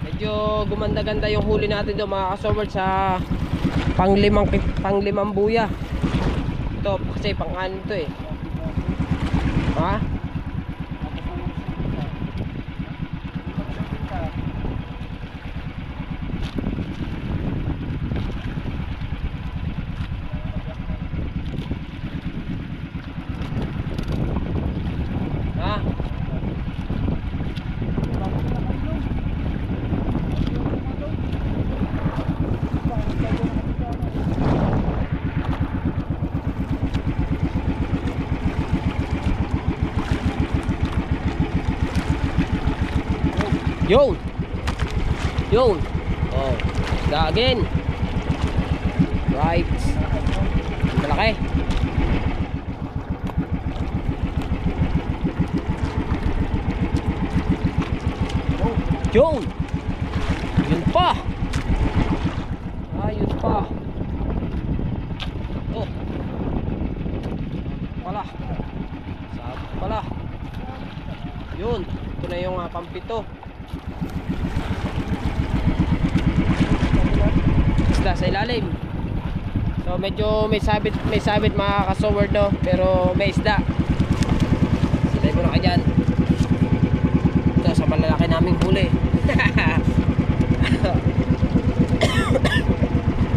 Medyo gumanda-ganda yung huli natin doon mga kasoward sa panglimang buya. Ito kasi pang-anim to eh. Ha? Ha? Yun. Yun. Oh, isda again. Right. Malaki. Yun. Yun pa. Ah, yun pa. Oh. pampito. Isda sa ilalim. So medyo may sabit mga kasoward, no, pero may isda. Silay mo na ka dyan. Ito sa malalaki naming huli.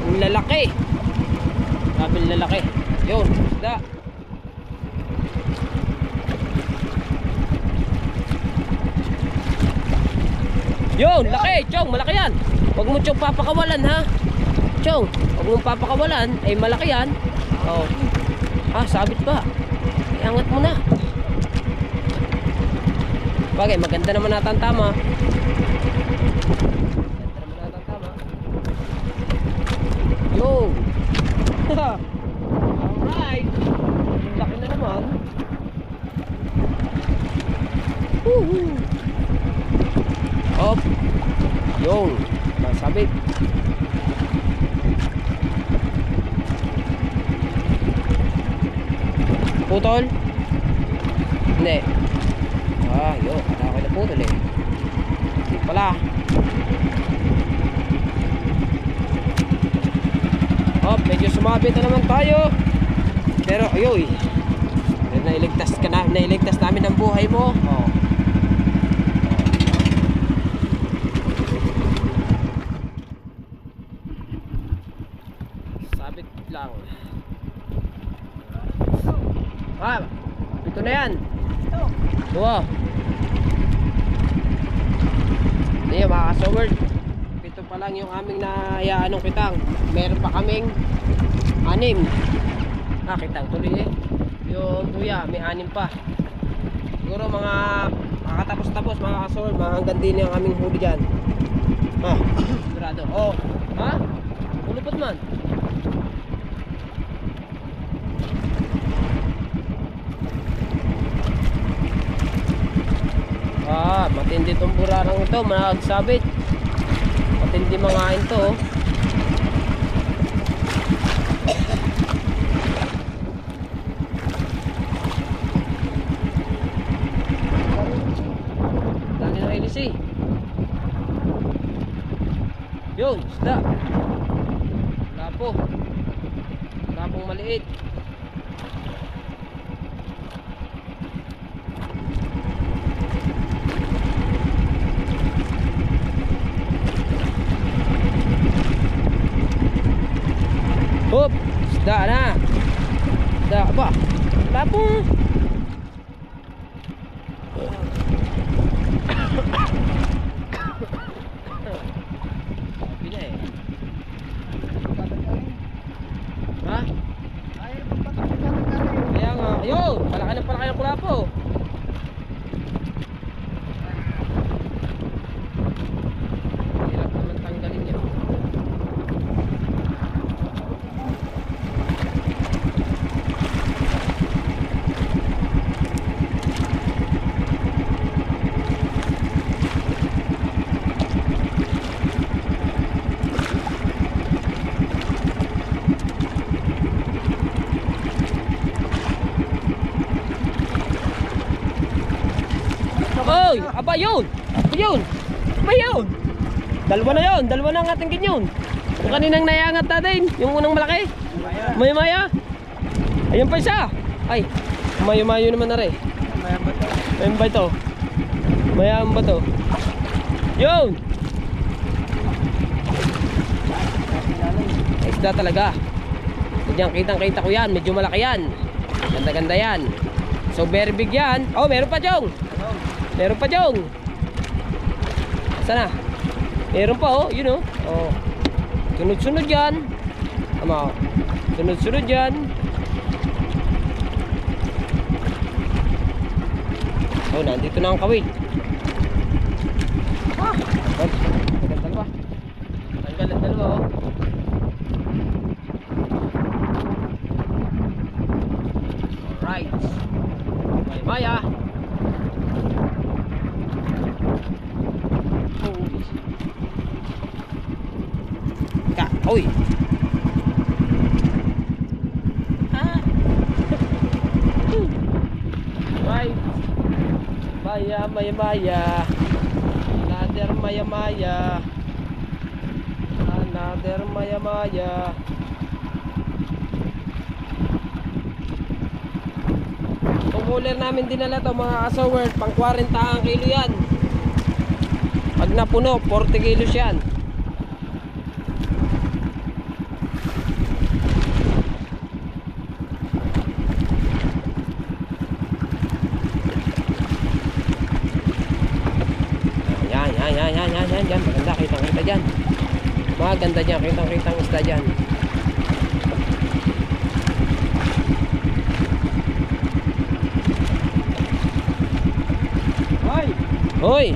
Yung lalaki. Sabi lalaki. Yun, isda. Yun, laki, Chong, malaki yan. Huwag mo Chong papakawalan, ha. Chong, huwag mong papakawalan, ay malaki yan. Oh. Ah, sabit pa. Iangat mo na. Bagay, maganda naman natang tama. Maganda naman natang tama. Yo. Alright. Laki na naman. Woohoo. Hop. Yung nasabit. Putol? Hindi. Ah, yun. Kala ko na putol eh. Hindi pala. Hop, medyo sumabit na naman tayo. Pero ayoy. Nailigtas namin ang buhay mo. Oh. Sabit lang. Ah, ito na yan. Wow. Hindi yung mga kasoward. Ito pa lang yung aming nahayaanong kitang. Meron pa kaming 6. Ah, kitang tuloy eh. Yung tuya, may 6 pa. Siguro mga makatapos-tapos mga kasoward. Mga hanggang din yung aming huli dyan. Ah, sigurado. Oh, ha? Ulupot man. Ah, matindi itong burarang ito, magsabit. Matindi mga ito. Oh. Dali ng LC. Yun, isda. Lapo. Lapong maliit. Hop, isda na. Isda ba? Lapong. Sabi na eh. Ha? Kaya nga, ayun, palaki ng kulapo. Hirap naman tanggalin yun. Oy, aba yun. Aba yun. Aba yun. Dalawa na ang ating ganyan. Yung kaninang nayangat natin, yung unang malaki. Maya-maya. Ayun pa isa. Ay, mayo-mayo naman na rin. Mayan ba ito? Mayan ba ito? Yun. Isda talaga. Diyan kitang-kita ko yan. Medyo malaki yan. Ganda-ganda yan. So very big yan. Oh, meron pa Jong. Meron pa Jong. Sana? Meron pa oh, yun oh. Oh. Sunod-sunod yan. Tama oh. Sunod-sunod yan. Oh, nandito na ang kawil. Ah, tanggal dalawa. Tanggal ang dalawa oh. Alright. Maya-maya. Uy. Ah. Right. Maya. maya-maya. Another maya-maya. Itong cooler namin dinala to mga kasaward, pang 40 ang kilo yan. Pag napuno, 40 kilos yan. Yan, maganda, kitang-kita dyan. Maganda dyan, kitang-kitang isda dyan. Hoy! Hoy!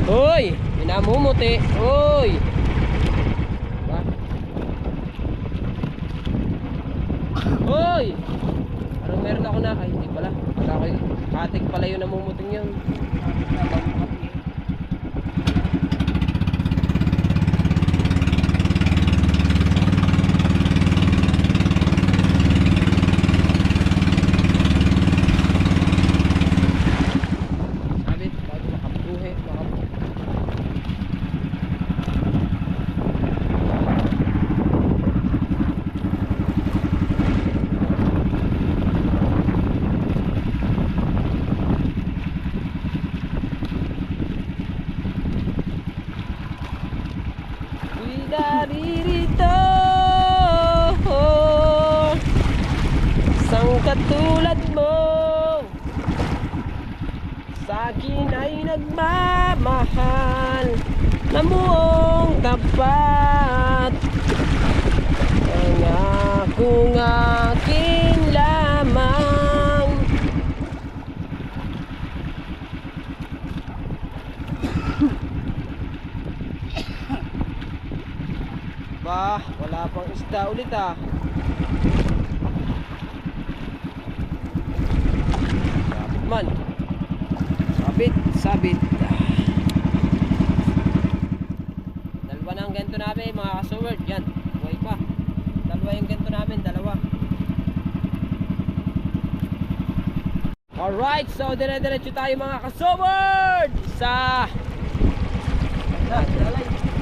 Hoy! Minamumuti! Hoy! Diba? Hoy! Parang meron ako na. Ay, hindi pala. Pag ako, katig pala yung namumuting yun. Naririto isang katulad mo sa akin ay nagmamahal na buong tapat. Ang akong akin lamang. Bah, wala pang isda ulit ah. Sabit man. Sabit. Dalawa na ang ganito namin mga kasaward. Yan, buhay pa. Dalawa yung ganito namin, dalawa. Alright, so dire-diretso tayo mga kasaward sa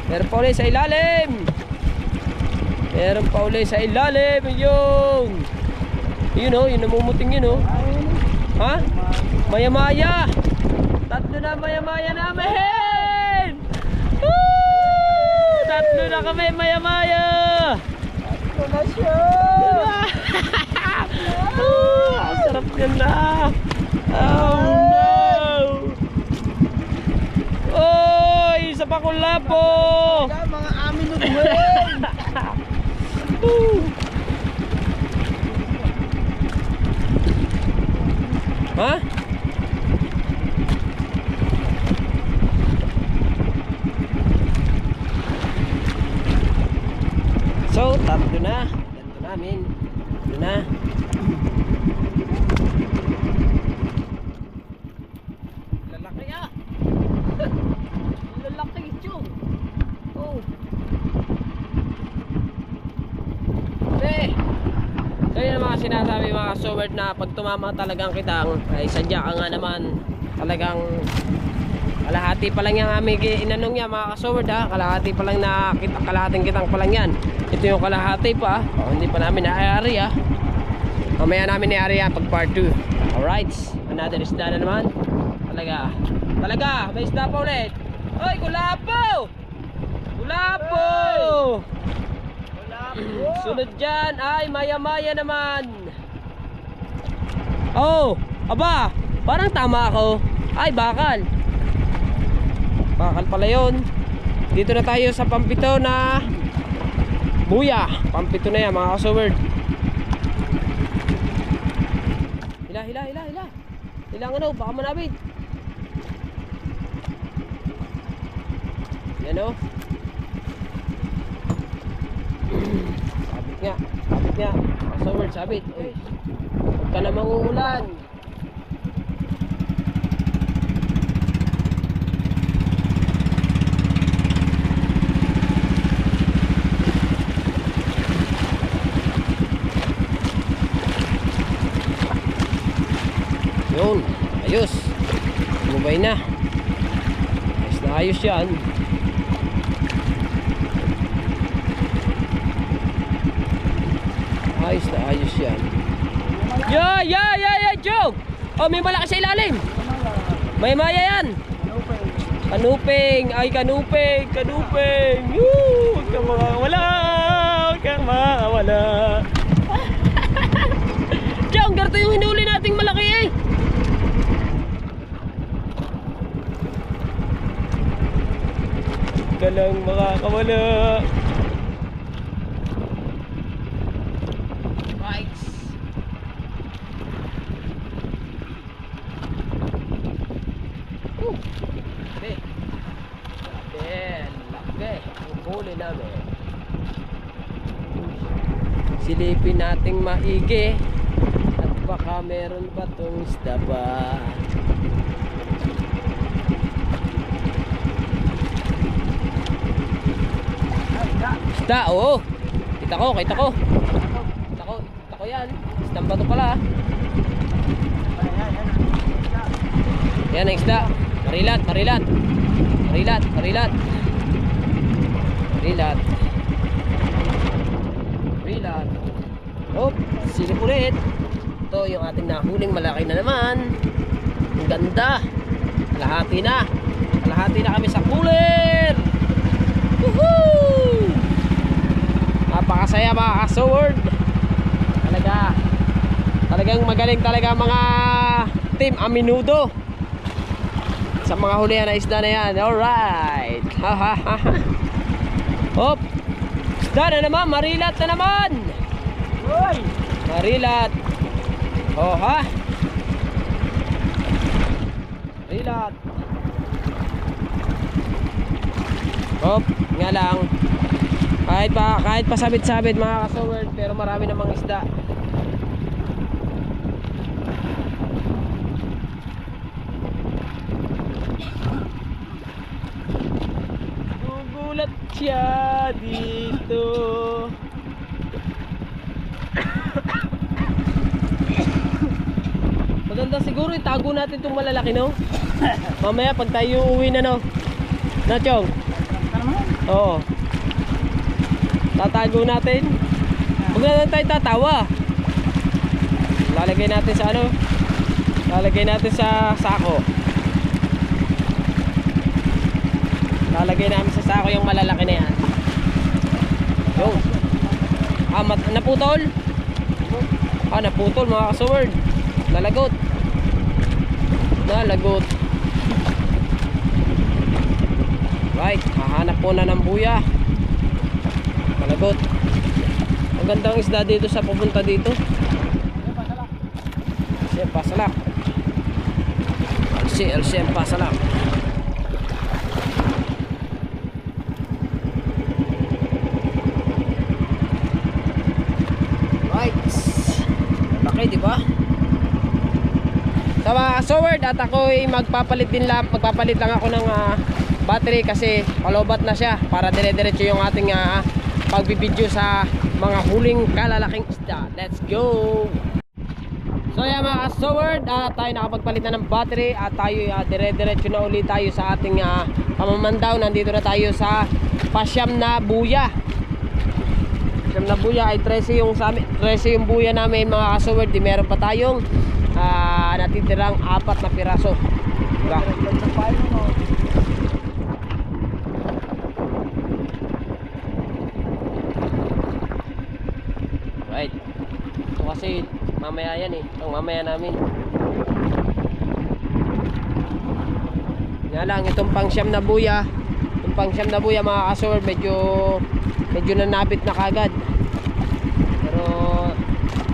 meron pa ulit sa ilalim. Meron pa ulit sa ilalim. Yun. Yun o, yun namumuting yun o. Ha? Maya-maya. Tatlo na maya-maya namin. Woo! Tatlo na kami maya-maya. Ito na siya! Ang sarap yan na. Oh no. Oy, isa pa kong lapo. Mga amin nun huwin! Ha? So, tatlo na. Ganito namin. Tatlo na. Lalaki ah. Lalaki ito. Oh. So yun ang mga sinasabi mga kasaward na pag tumama talagang kitang ay sadya ka nga naman talagang kalahati pa lang yung aming inanong niya mga kasaward ha. Kalahati pa lang na kalahating kitang pa lang yan. Ito yung kalahati pa hindi pa namin na-ari ha. Mamaya namin na-ari pag part 2. Alright, another isda na naman. Talaga may isda pa ulit. Hoy, kulapo! Sunod dyan ay maya-maya naman. Oh, aba, parang tama ako. Ay, bakal pala yun. Dito na tayo sa pampito na buya. Pampito na yan mga kasaward. Hila Hilang ano, baka manabit. Yan o. Sabit nga. Kasaward, sabit. Uy, huwag ka na manguulan. Yun, ayos. Lumabay na. Ayos na ayos yan. Ayos na ayos yan. Yeah, Joke! Oh, may malaki sa ilalim. May maya yan. Kanuping. Ay, kanuping. Woo! Huwag kang makawala. Huwag kang makawala. Joke, ganito yung hinuli nating malaki eh. Huwag ka lang makakawala. Huli namin. Silipin nating maigi at baka meron ba tong isda ba. Isda, oo. Kita ko yan. Isdang bato pala. Yan ang isda. Marilat. Hop, silip ulit. Ito yung ating nahuling malaki na naman. Ang ganda. Kalahati na kami sa cooler. Woohoo! Napakasaya mga ka-sword. Talagang magaling talaga mga team Aminudo sa mga hulihan na isda na yan. Alright. Hop, isda na naman. Marilat na naman. Marilat. Oh ha. Marilat. Hop, nga lang. Kahit pa sabit-sabit mga ka-sword, pero marami namang isda. Gugulat siya dito. Maganda siguro itago natin itong malalaki, no? Mamaya pag tayo uuwi na, no? Na, Chong? Oo. Tatago natin. Huwag na lang tayo tatawa. Lalagay natin sa ano? Lalagay natin sa sako. Lalagay namin sa sako yung malalaki na yan. Yung naputol? Naputol mga ka-sword. Nalagot. Right, hahanap po na ng buya. Nalagot. Ang gandang isda dito sa pupunta dito. Pasalak. LCM pasalak. Right. Laki, di ba? Sa mga sword at ako'y magpapalit lang ako ng battery kasi palobat na siya para dire-diretso yung ating pagbibideo sa mga huling kalalaking isda. Let's go! So yan mga sword, tayo nakapagpalit na ng battery at tayo dire-diretso na ulit tayo sa ating pamamandaw. Nandito na tayo sa Pasyam na Buya. Pasyam na Buya ay 13 yung buya namin mga sword. Di meron pa tayong natitirang 4 na piraso. Diba? Right. So kasi mamaya yan ang mamaya namin. Nga lang itong pangsyam na buya mga ka-sword medyo nanabit na kagad. Pero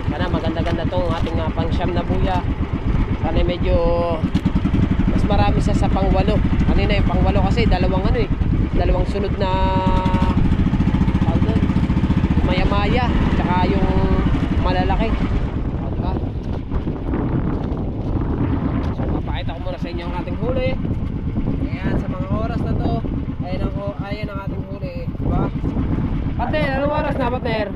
sana maganda-ganda tong ating pangsyam na buya. Sana medyo mas marami sa pang-8. Kanina yung pang-8 kasi dalawang sunod na maya-maya tsaka yung malalaki. Diba? So papakita ko muna sa inyo ang ating huli. Ayan, sa mga oras na to ayan ang ating huli. Diba? Partner, anong oras na partner?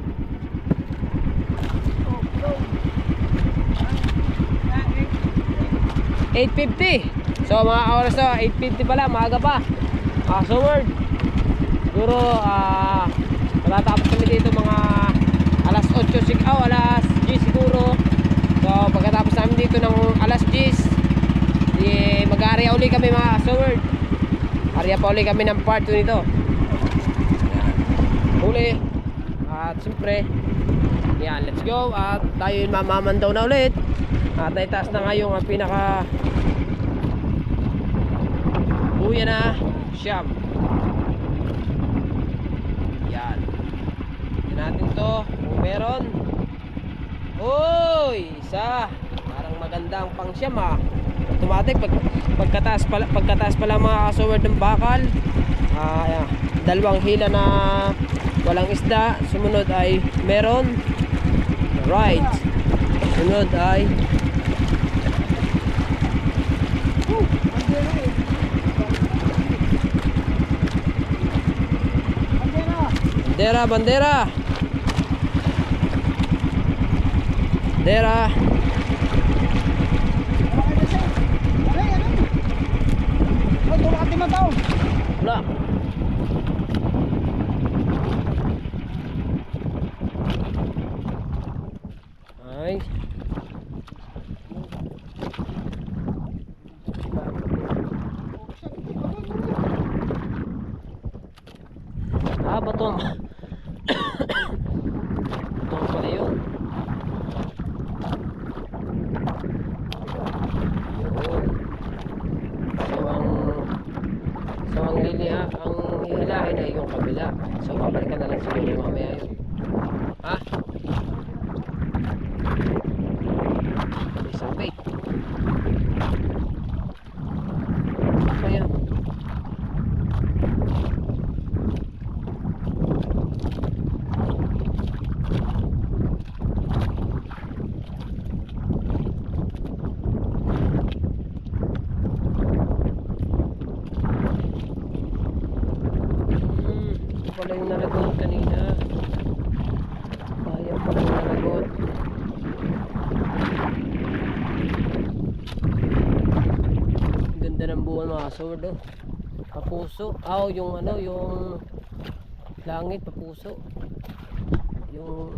8:50. So mga oras na 8:50 pala, maaga pa. Sword. Siguro matatapos kami dito mga alas 8 alas 10 siguro. So pagkatapos namin dito ng alas 10, mag-area uli kami mga kasaward. Area pa uli kami ng part 2 nito. Huli. At siyempre, yan, let's go. At tayo mamamandaw na ulit. At itaas na nga yung pinaka buya na siyam. Yan. Yan natin to kung meron. Uy, isa. Parang magandang pang siyam ha. Automatic pagkataas pala mga kasaward ng bakal. Dalawang hila na walang isda. Sumunod ay meron. Right. Sunod ay bandera, bandera. Bandera. Wala. Ay. Bato. Bato pala yun. So ang hihilahin ay yung kabila. So babalikan na lang siguro mamaya yun. Ha? Isang bait. Ayan. Pala yung nalagot kanina. Ayaw pala yung nalagot. Ganda ng buwan mga kasaward oh. Papuso. Yung ano, yung langit papuso. Yung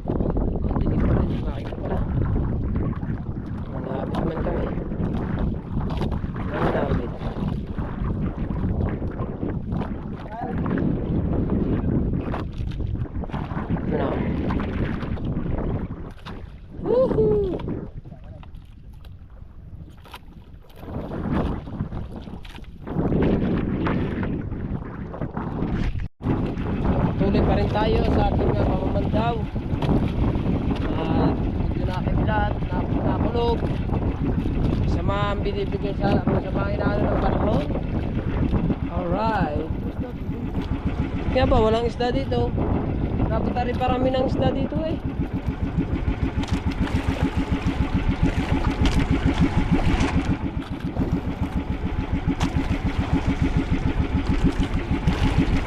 dinig pala, hindi makita pala. Malapit man kami. Malapit. Woohoo! Tuloy pa rin tayo sa ating pamamandaw. Medyo nakiblat, nakulog. Sama ang binibigay sa mga inaano ng panahon. Alright. Kaya ba walang isda dito? Dapat rin parami ng isda dito eh.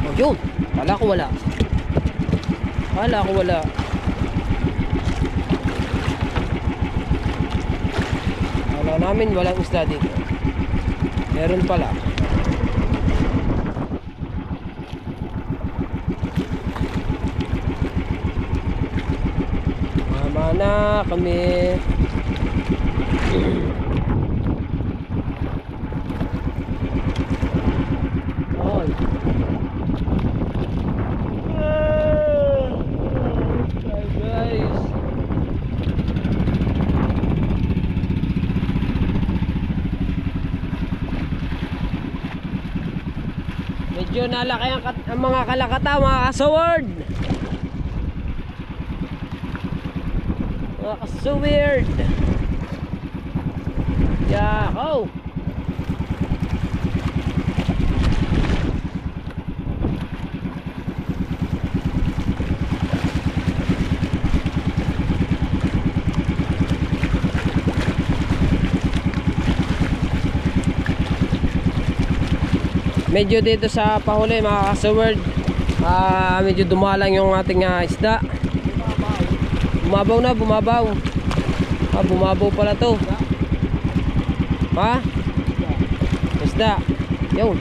Oh yun, kala ko wala. Kala ko wala. Kala namin walang isda dito. Meron pala. Mama na kami. Oy. Guys. Medyo nalaki ang mga kalakata mga kasaward. So weird. Yeah, oh. Medyo dito sa pahuli mga kasaward, medyo dumalang yung ating isda. Bumabaw na, bumabaw. Bumabaw pala to. Ha? Isda. Yun.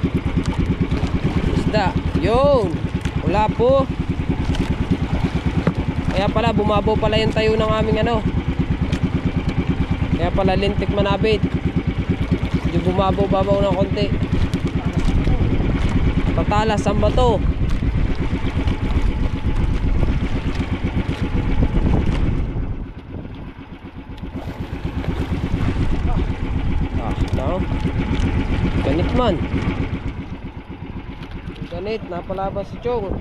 Isda. Yun. Wala po. Kaya pala bumabaw pala yung tayo ng aming ano. Kaya pala lintik manabit. Medyo bumabaw-babaw ng konti. Tatalas ang bato. No? Ganit man. Ganit, napalabas si Chong.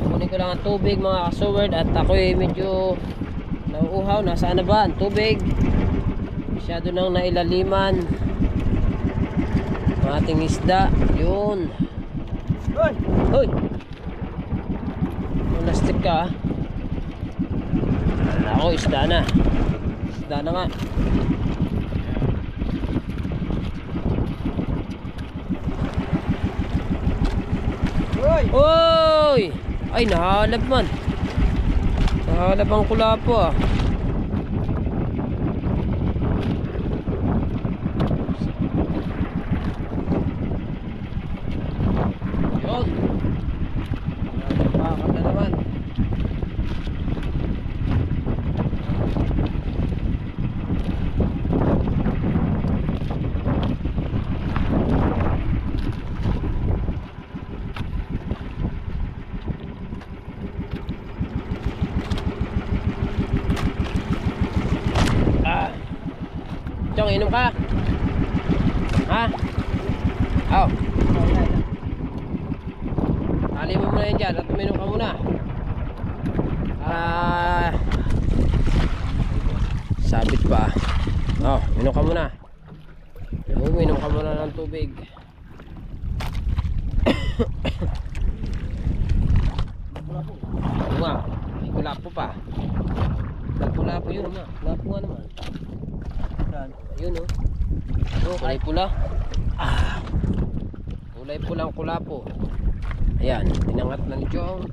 Kunin ko lang ang tubig mga kasword. At ako'y medyo nauuhaw. Nasaan na ba ang tubig? Masyado nang nailaliman ang ating isda. Yun. Hoy! Hoy! Plastic ka. Ako, isda na. Isda na nga. Hoy! Oy! Ay, nahalab man. Nahalab ang kulapo ah. Yun. Napakan na naman. Chong, inom ka? Ha? Aw. Tali mo muna yan dyan at uminom ka muna. Sabit pa. Oh, inom ka muna. Uminom ka muna ng tubig. Nga, may kulapo pa. Kulapo yun nga. Kulapo nga naman. Ayun oh. Kulay pula. Kulay pulang kulapo. Ayan, tinangat na ni Chong.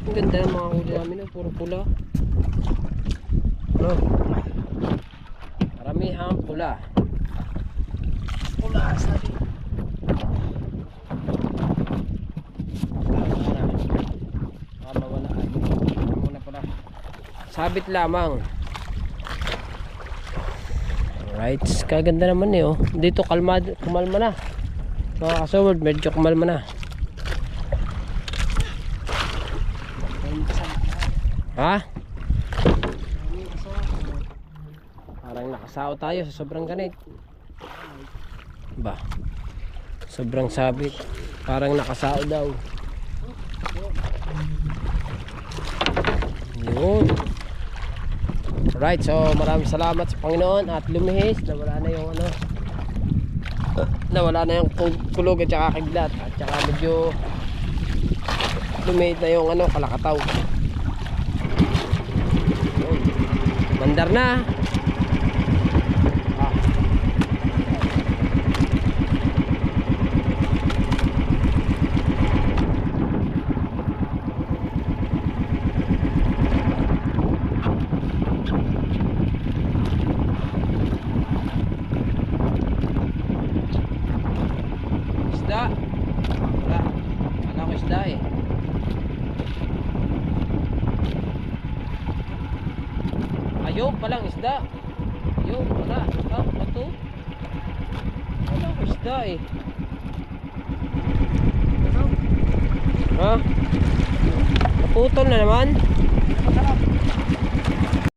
Ang ganda ng mga huli namin oh. Puro pula. Oh. Maramihang pula. Pula, sabi. Mawala. Muna pala. Sabit lamang. Alright, kaganda naman eh oh. Dito kumalma na. Mga kasaward, medyo kumalma na. Ha? Parang nakasao tayo sa sobrang ganit. Ba? Sobrang sabit. Parang nakasao daw. Yun. Alright, so maraming salamat sa Panginoon at lumihis, nawala na yung ano, nawala na yung kulog at saka kidlat at saka medyo lumihit na yung ano, kalakataw. Yun. Mandar na. Isda. Wala. Wala ko isda eh. Ayaw palang isda. Ayaw, wala. Ito. Wala ko isda eh. Ha? Naputol na naman.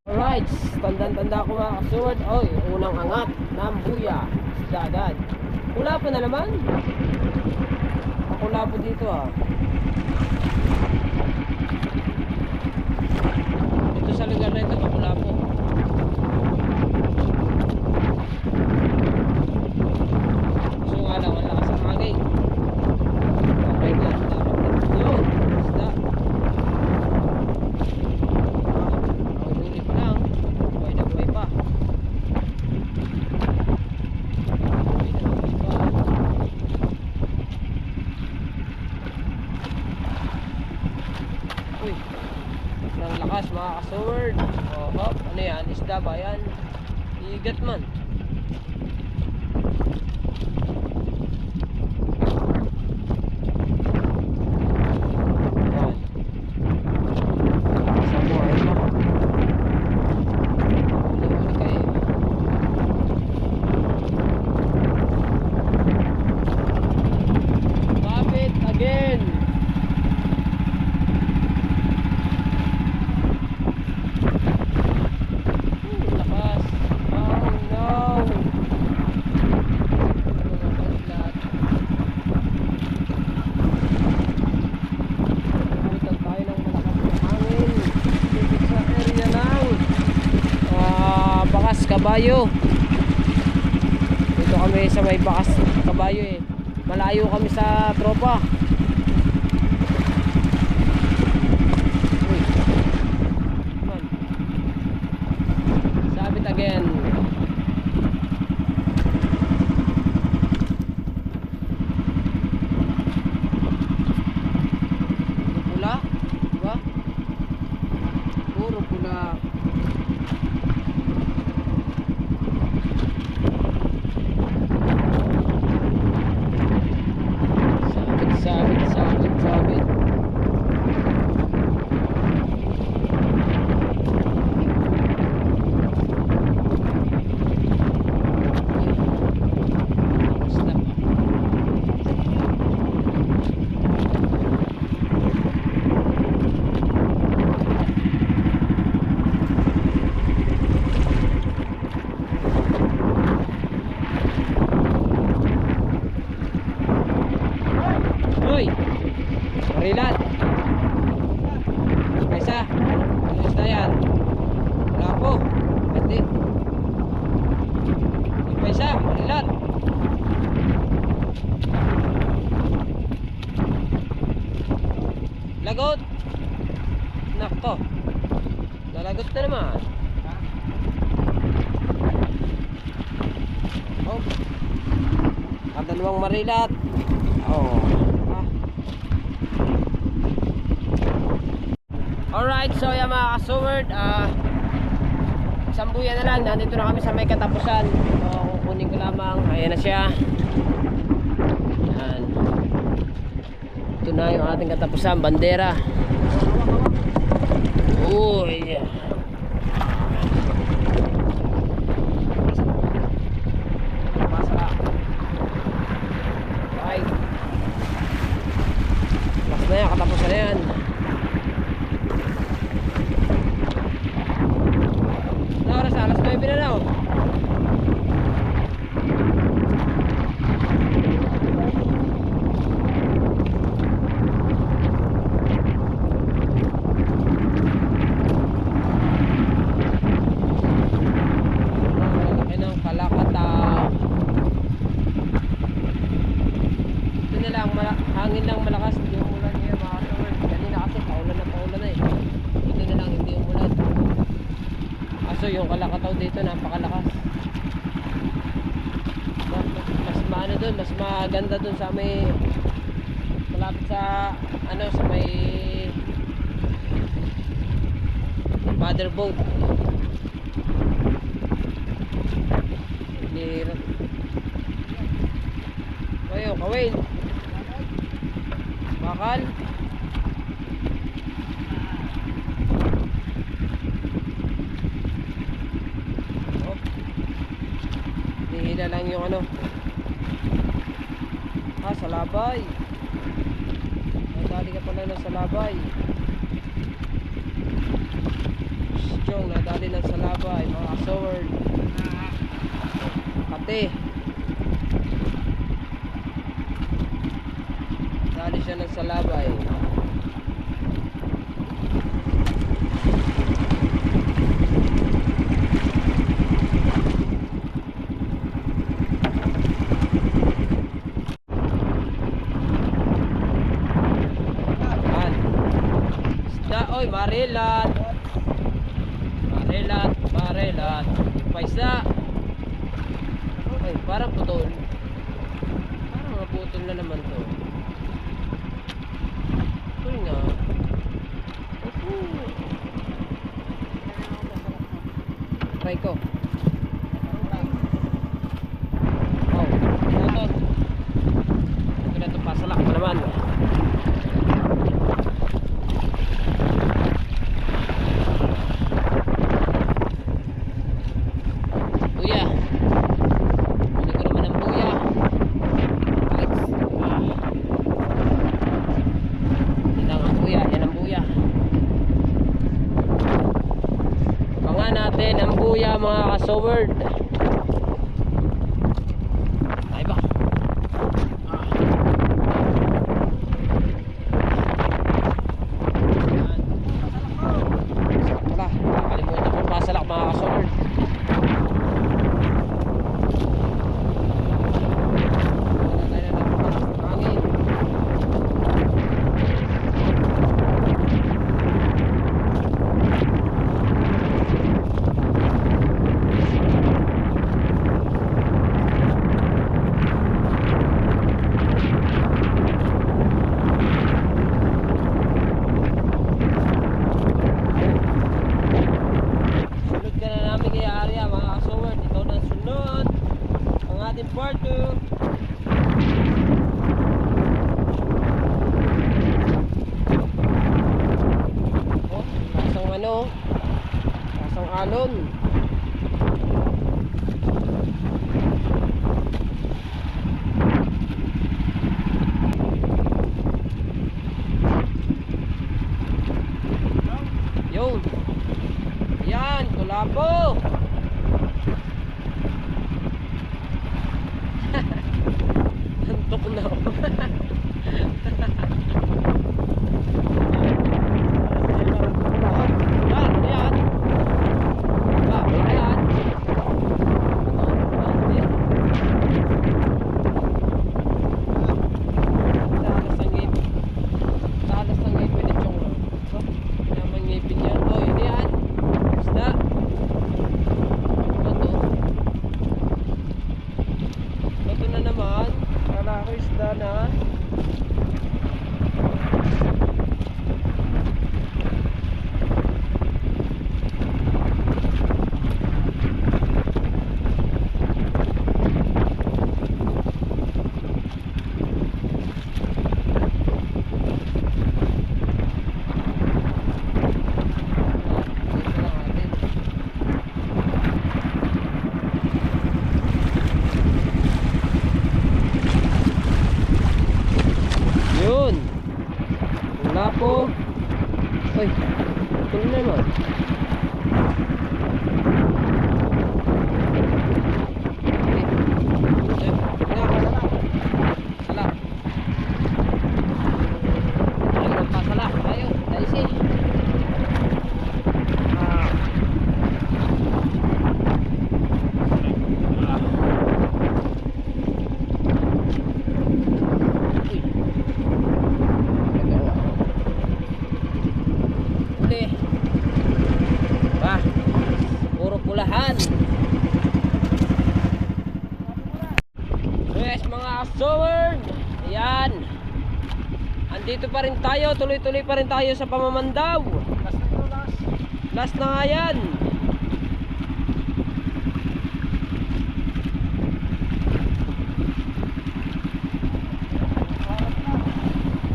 Alright, tanda-tanda ko mga kasuwad. Oy, unang angat ng buya. Isda agad. Wala pa na naman. Wala po dito ah. Dito sa lugar na ito wala po. So nga lang, wala ka sa hangin. Okay na. Yun, isda. Ang huli pa lang. Buhay na buhay pa. sword. Oh, hop. Ano yan? Isda ba yan? Igat man. Ayan. Sa buhay na. Huli-huli ka eh. Kapit again. Lakas. Oh no. Lahat. Butan tayo ng malakas na hangin. Dito sa area ng Bakas Kabayo. Dito kami sa may Bakas Kabayo eh. Malayo kami sa tropa. Uy. Man. Sabit again. Pula, diba? Puro pula. Sabit. Stop. Uy! Marilat! Isa! Alis na yan! Wala po! Pati! Isa! Marilat! Lagot! Nakto! Lalagot na naman! Oh! Kadalawang marilat! Oh! Alright, so yan mga ka-sword, isang buya na lang, nandito na kami sa may katapusan. So kukunin ko lamang, ayan na siya. Yan. Ito na yung ating katapusan, bandera. Uy. Right. Last na yan, katapusan na yan. Oras, alas 9 na daw. Malaki ng Kalakataw. Ito na lang, hangin lang malakas. Hindi umulan niya mga ka-sword. Kanina kasi paulan na eh. Ito na lang, hindi umulan. So yung Kalakataw dito napakalakas. Mas maano doon, mas maganda doon sa may malapit sa ano sa may motherboard. Hirap. Ayo, kawin. Bakal. Hila lang yung ano. Salabay. Nadali ka pala ng salabay. Strong, nadali ng salabay. Mga sword. Pati. Nadali siya ng salabay. Oy, marilat. Paisa. Ay, parang putol. Parang maputol na naman to. Putol nga. aray ko. Oh, ito. Ito na ito, pasalak pa naman. Buya. Huli ko naman ang buya. Yan ang buya, yan ang buya. Pangan natin ang buya mga kasoward. Ay ba? Wala, nakalimutan ko pasalak mga kasoward. Part 2. Oh, kasang ano? Kasang alon. Yun. Yan, kulabo. Antok na ako. Yan. Yan. Talas ang ngipin ni Chong. Naman ngipin yan. Oh, yun yan. Basta. Ito na naman. Kala ko isda na. Yun. Wala po. Uy, ito na naman. Salak. Ayun, pasalak. Ayun, daisi. Puro pulahan. Yes mga kasoward. Ayan. Andito pa rin tayo. Tuloy-tuloy pa rin tayo sa pamamandaw. Last na nga yan.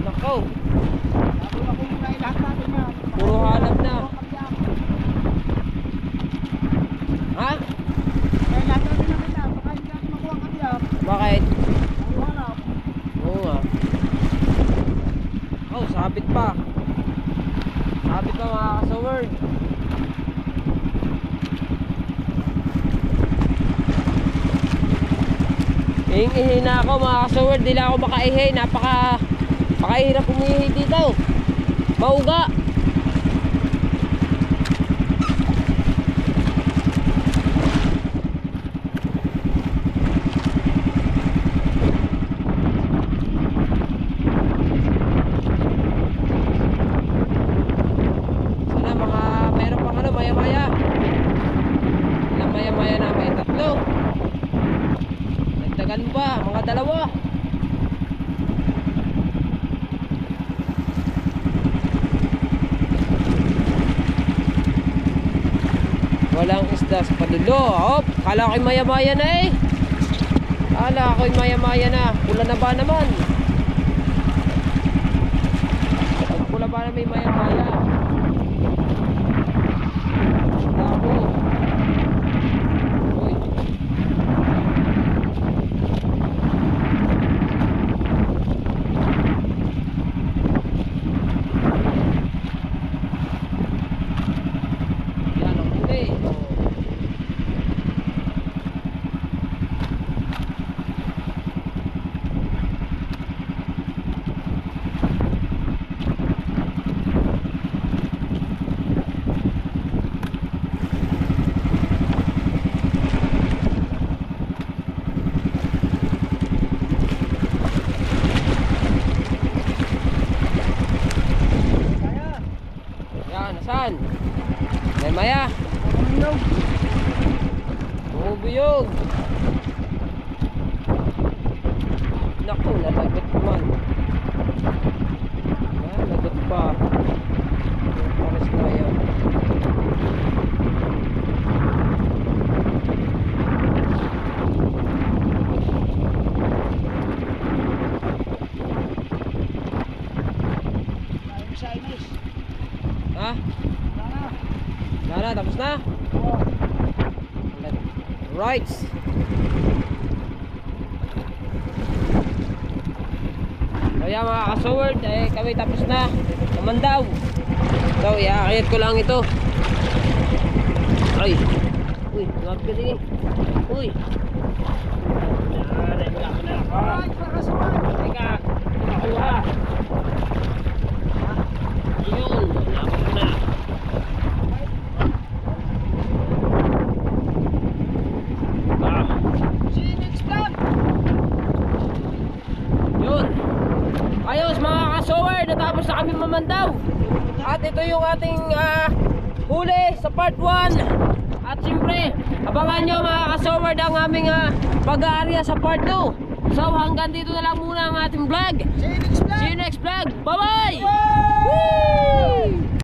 Nako. Puro halap na. Ha? Bakit? Oo nga. Oh, sabit pa. Sabit pa mga kasoward. Ihi na ako mga kasoward. Di lang ako makaihi. Napakahirap umihi dito. Mauga. Dagdagan pa, mga dalawa. Walang isda sa padulo. Hop, kala ko'y maya-maya na eh. Kala ko'y maya-maya na. Pula na ba naman? Pula ba na may maya-maya? Dabo. Uy. Yan ang huli. Yan, saan? May maya. Bumubuyog. Naku, nalagot man. Nalagot pa. Pares na yan. Ha? Wala na, tapos na? Right. Kaya mga kasoward, eh kami tapos na. Naman daw. So, iaakit ko lang ito. Ay. Uy, ngap ka din. Uy. Ay, para sa mga. Teka. Nakuha. Yun. Napos na. Phoenix Plan. Yun. Ayos mga kasoward, natapos na kami mamandaw. At ito yung ating huli sa part 1. At siyempre, abangan nyo mga kasoward ang aming pag-aarya sa part 2. So hanggang dito na lang muna ang ating vlog. Phoenix Plan. See you next vlog. Bye bye!